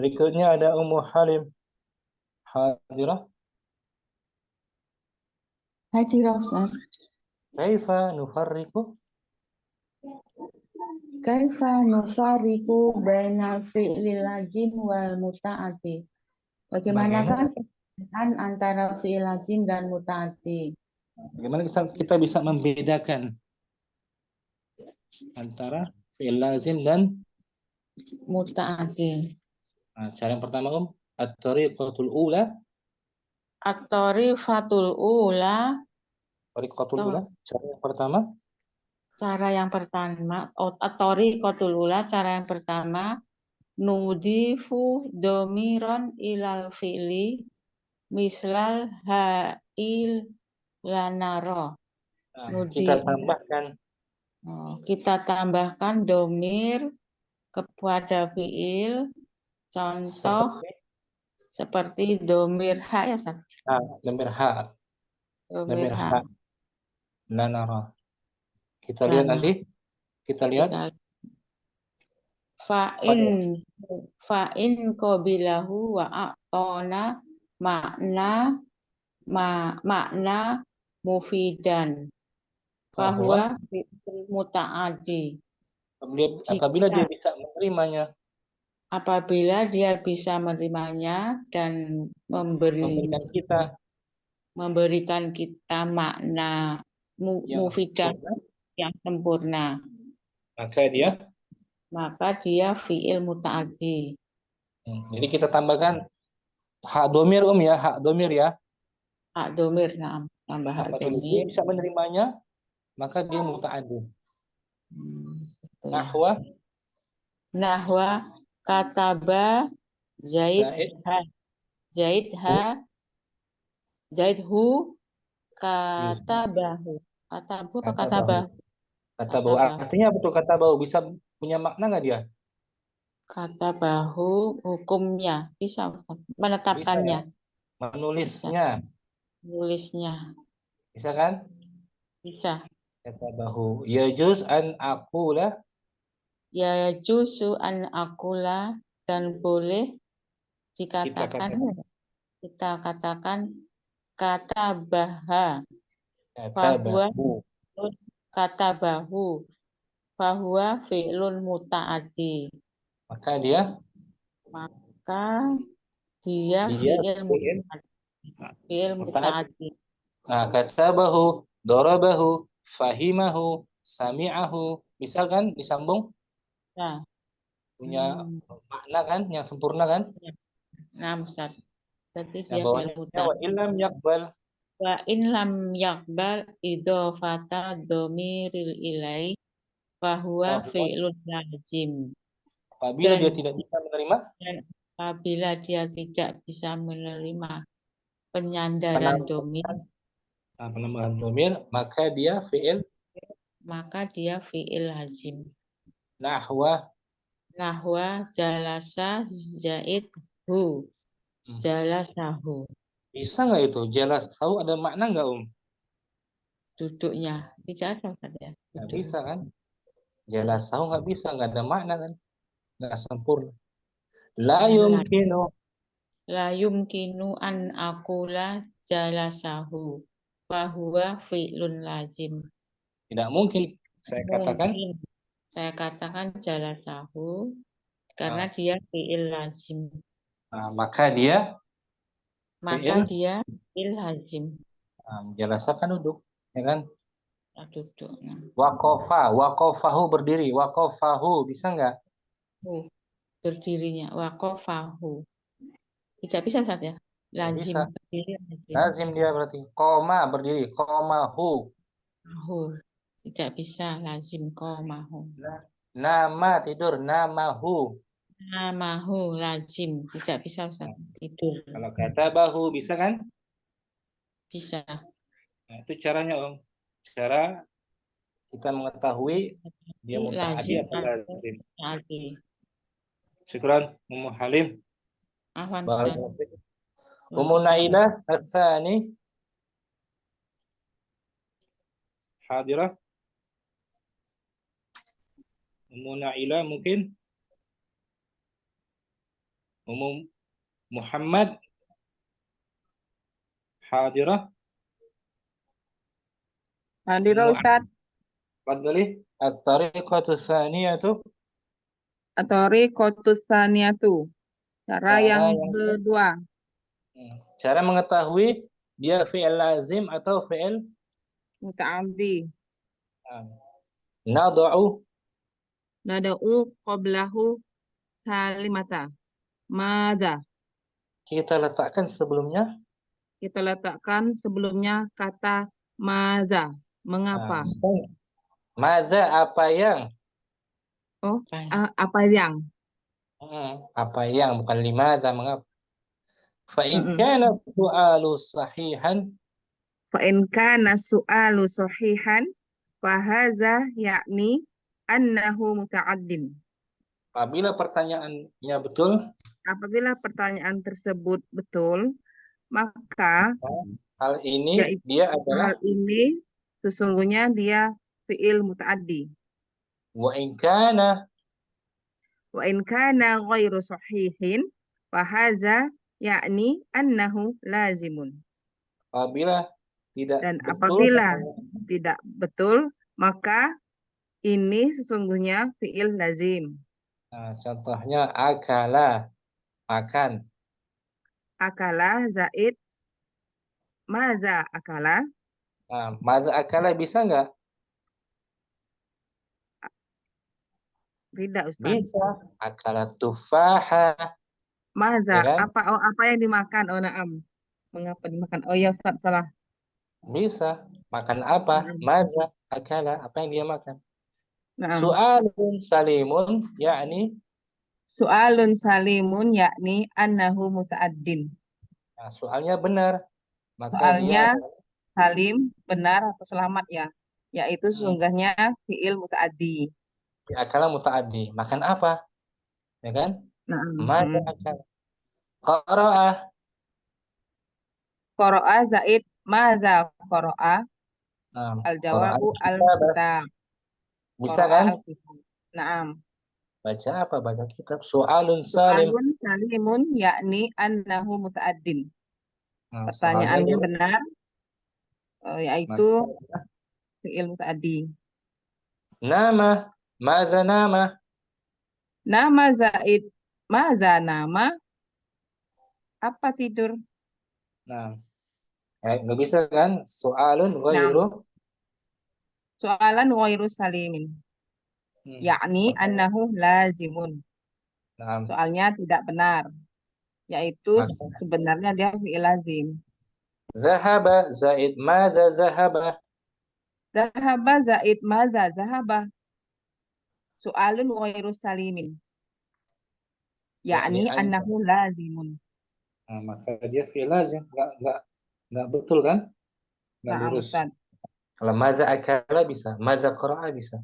Berikutnya ada Ummu Halim. Hadirah. Hadirah Ustaz. Kaifa nufarriqu? Kaifa nufariqu bainal fi'lil lazim wal muta'ati. Bagaimanakah perbedaan antara fi'il lazim dan muta'ati? Bagaimana kita bisa membedakan antara fi'il lazim dan muta'ati? Nah, cara yang pertama at-tariqatul ula. At-tariqatul ula. Cara yang pertama. At-tariqatul ula, cara yang pertama. Nudifu domiron ilal fi'li mislal ha'il lanaro. Kita tambahkan domir kepada fi'il. Contoh seperti domir ha ya Ustaz? Domir ha. Domir ha. Lanaro. Kita lihat nanti. Kita lihat. Fa'in qabilahu wa a'tona makna mufidan. Fahuwa fi'il muta'addi. Apabila dia bisa menerimanya, Apabila dia bisa menerimanya dan memberikan kita makna yang mufidah sempurna, yang sempurna, maka dia fi'il muta'addi. jadi kita tambahkan hak domir ya, hak domir ya. Hak domir, nah, tambah hak Apabila dia domir. bisa menerimanya, maka dia muta'addi. Betul. Nahwa kataba Zaidhu katabahu. Katabu apa katabah? Katabahu. Artinya betul katabahu. Bisa punya makna nggak dia? Katabahu hukumnya. Bisa. Menetapkannya. Bisa, ya? Menulisnya. Menulisnya. Bisa kan? Bisa. Katabahu. Yajuz an aqula. Yajuzu an aqula. Dan boleh dikatakan. Kita katakan katabaha. Katabahu. Fahuwa fi'lun muta'addi. Maka dia fi'il muta'addi. Nah, katabahu, darabahu, fahimahu, sami'ahu. Bisa kan disambung? Nah. Punya makna kan yang sempurna kan? Nah, Ustaz. Berarti Nah, dia fi'il muta'addi. wa illam yaqbal. Wa in lam yaqbal idhofata dhamiril ilai fahuwa fi'lun lazim. Apabila dia tidak bisa menerima, dan apabila dia tidak bisa menerima penyandaran domir, penambahan domir, maka dia fi'il lazim. Nahwa jalasa Zaidhu. Jalasahu. Bisa nggak itu? Jalasahu ada makna nggak, Duduknya. Tidak ada saja. Nggak bisa kan? Jalasahu nggak bisa, nggak ada makna kan? Nggak sempurna. La yumkinu an aqula jalasahu. Fahuwa fi'lun lazim. Tidak mungkin saya katakan jalasahu karena dia fi'il lazim. Maka dia fi'il lazim. Jalasa kan duduk, ya kan? Duduk. Waqafahu berdiri, waqafahu bisa nggak? Berdirinya, waqafahu. Tidak bisa Ustaz ya? Lazim. Lazim dia berarti. Qoma berdiri, qomahu. Tidak bisa lazim qomahu. Nama tidur, namahu. Namahu lazim. Tidak bisa Ustaz. Tidur. Kalau katabahu bisa kan? Bisa. Nah, itu caranya cara kita mengetahui dia muta'addi atau lazim. Syukran Ummu Halim. Afwan Ustaz. Ummu Nailah Ats-Tsani hadirah. Ummu Nailah mungkin. Ummu Muhammad hadirah. Hadirah Ustaz. Fadli at-tariqatu tsaniyatu. At-tariqatu tsaniyatu. Cara yang kedua. Cara mengetahui dia fi'il lazim atau fi'il muta'addi. Nada'u qablahu kalimata. Madza. Kita letakkan sebelumnya kata madza. Mengapa? Madza apa yang? Apa yang? Apa yang, bukan limadza, mengapa? Fa in kana su'alu sahihan. Fa in kana su'alu sahihan fa hadza yakni annahu muta'addin. Apabila pertanyaannya betul, apabila pertanyaan tersebut betul, maka hal ini sesungguhnya dia fi'il muta'addi. Wa in kana ghairu sahihin fa hadza yakni annahu lazimun. Apabila Tidak Dan betul. apabila tidak betul, maka ini sesungguhnya fiil lazim. Nah, contohnya akala, makan. Akala zaid maza akala. Nah, maza akala bisa nggak? Tidak, Ustaz. Bisa. Akala tufaha, Maza, ya kan? apa yang dimakan? Oh, na'am. Mengapa dimakan? Oh ya, Ustaz, salah. Bisa. Makan apa? Na'am. Maza akala, apa yang dia makan? Na'am. Su'alun salimun, yakni Su'alun salimun yakni annahu muta'addin. nah, soalnya benar. Maka Soalnya dia salim, benar atau selamat ya. Yaitu sesungguhnya fiil muta'addi. akala muta'addi. Makan apa? Ya kan? Na'am. Maza akala. Qara'ah. Qara'a zaid maza qara'a. Nah, Al-jawabu Qara'ah. al-kitab. Bisa Qara'a kan? al-kitab. Na'am. Baca apa? Baca kitab. Soalun salim. Su'alun salimun yakni annahu muta'addin. Nah, Pertanyaannya soalnya benar, yaitu fiil muta'addi. nama. Maza nama. Nama zaid maza nama, apa tidur? Nah, nggak bisa kan? Soalun ghairu. Soalan ghairu salimin. Yakni annahu lazimun. Nah, Soalnya tidak benar. Yaitu maka sebenarnya dia fi'il lazim. zahaba zaid maza zahaba. Zahaba zaid maza zahaba. Soalun ghairu salimin. Yakni annahu lazimun. Nah, maka dia fi'il lazim. Nggak betul kan? Nggak Na'am, lurus. Ustaz. Kalau maza akala bisa. Maza qara'a bisa.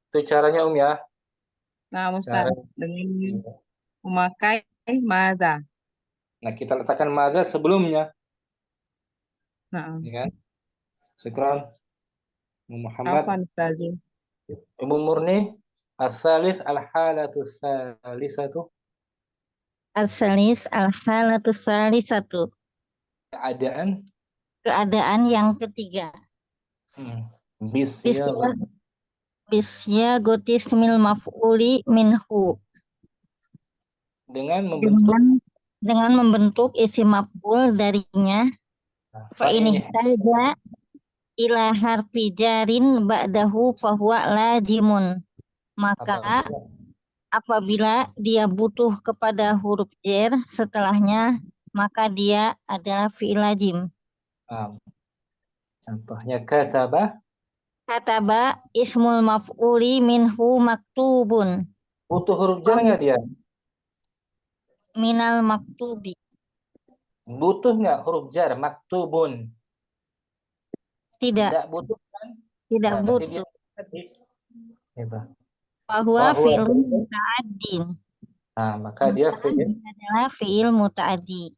Itu caranya ya. Nah, Ustaz, dengan memakai maza. Nah, kita letakkan maza sebelumnya. Nah, Ya kan? Syukran. Muhammad. apa Ustaz? Ibu Murni. As-salis al-halatu salisatu. As-salis al-halatu salisatu. Keadaan yang ketiga. Bisyagotismil maf'uli minhu. Dengan membentuk isim maf'ul darinya. Fa'ini saja ila harfi jarin ba'dahu fahuwa lajimun. Maka apabila dia butuh kepada huruf jar setelahnya, maka dia adalah fi'il lazim. Contohnya kataba. Kataba ismul maf'uli minhu maktubun. Butuh huruf jar nggak dia? Minal maktubi. Butuh nggak huruf jar? Maktubun. Tidak. Tidak butuh kan? Tidak Nah, butuh. Itu. Bahwa fi'lun muta'addin. Nah, maka dia adalah fi'il muta'addi.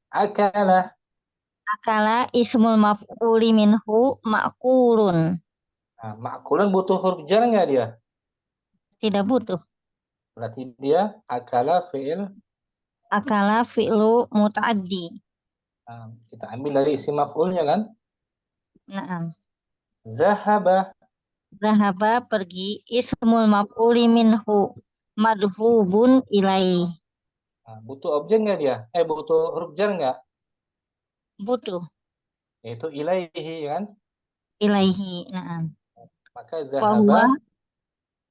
Akala. Akala ismul maf'uli minhu ma'kulun. Nah, ma'kulun butuh huruf jar nggak dia? Tidak butuh. Berarti dia akala fi'il. Akala fi'lu muta'addi. Nah, kita ambil dari isim maf'ulnya kan? Naam. Zahaba. Zahaba pergi ismul maf'uli minhu madhubun ilai. Nah, butuh objek nggak dia? Butuh huruf jar nggak? Butuh. Itu ilaihi kan? Ilaihi, naam. Maka zahaba.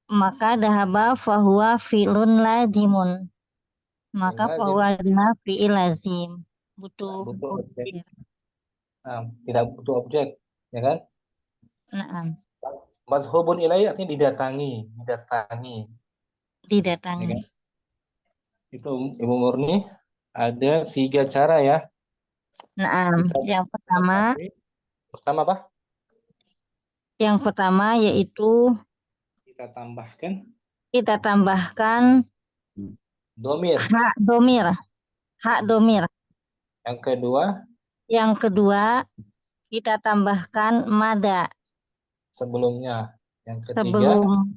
Maka dahaba fahuwa fi'lun lazimun. Maka fahuwa adalah fi'il lazim. Butuh objek. Nah, tidak butuh objek, ya kan? Naam. Madhubun ilaihi artinya didatangi. Ya kan? Itu Ibu Murni ada 3 cara ya. Naam. Yang pertama. Pertama apa? Yang pertama yaitu kita tambahkan domir. Hak domir. Yang kedua kita tambahkan mada. Sebelumnya. Yang ketiga sebelum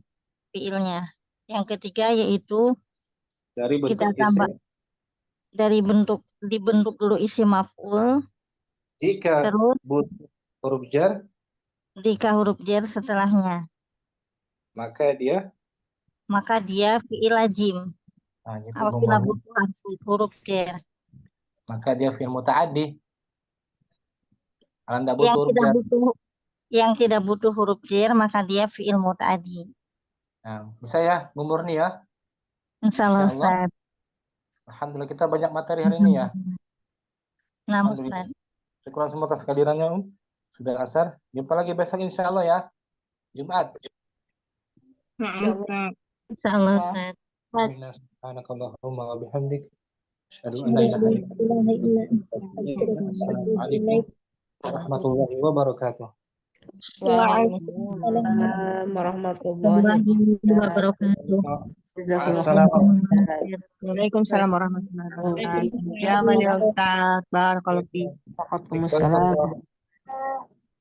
fiilnya. Yang ketiga yaitu dari bentuk kita tambah dibentuk dulu isim maf'ul. Jika Terus butuh huruf jar, jika huruf jar setelahnya, maka dia fi'il lazim. nah, itu Apabila gumun. butuh huruf jar. Maka dia fi'il muta'addi. Kalau tidak butuh Yang huruf tidak jar. butuh yang tidak butuh huruf jar maka dia fi'il muta'addi. Nah, bisa ya, Bu Murni ya. Insyaallah Insyaallah. Ustaz. Alhamdulillah kita banyak materi hari ini ya. Nah, Alhamdulillah. Ustaz. Syukur semua atas kehadirannya, Sudah asar. Jumpa lagi besok insyaallah ya. Jumat. Insyaallah. Insyaallah Ustaz. Subhanakallahumma wa bihamdik. Asyhadu an la ilaha illa anta. Assalamualaikum warahmatullahi wabarakatuh. Waalaikumsalam warahmatullahi wabarakatuh. Assalamualaikum. Waalaikumsalam warahmatullahi wabarakatuh. Ya, Ustaz. Barakallahu fiik. Waalaikumsalam.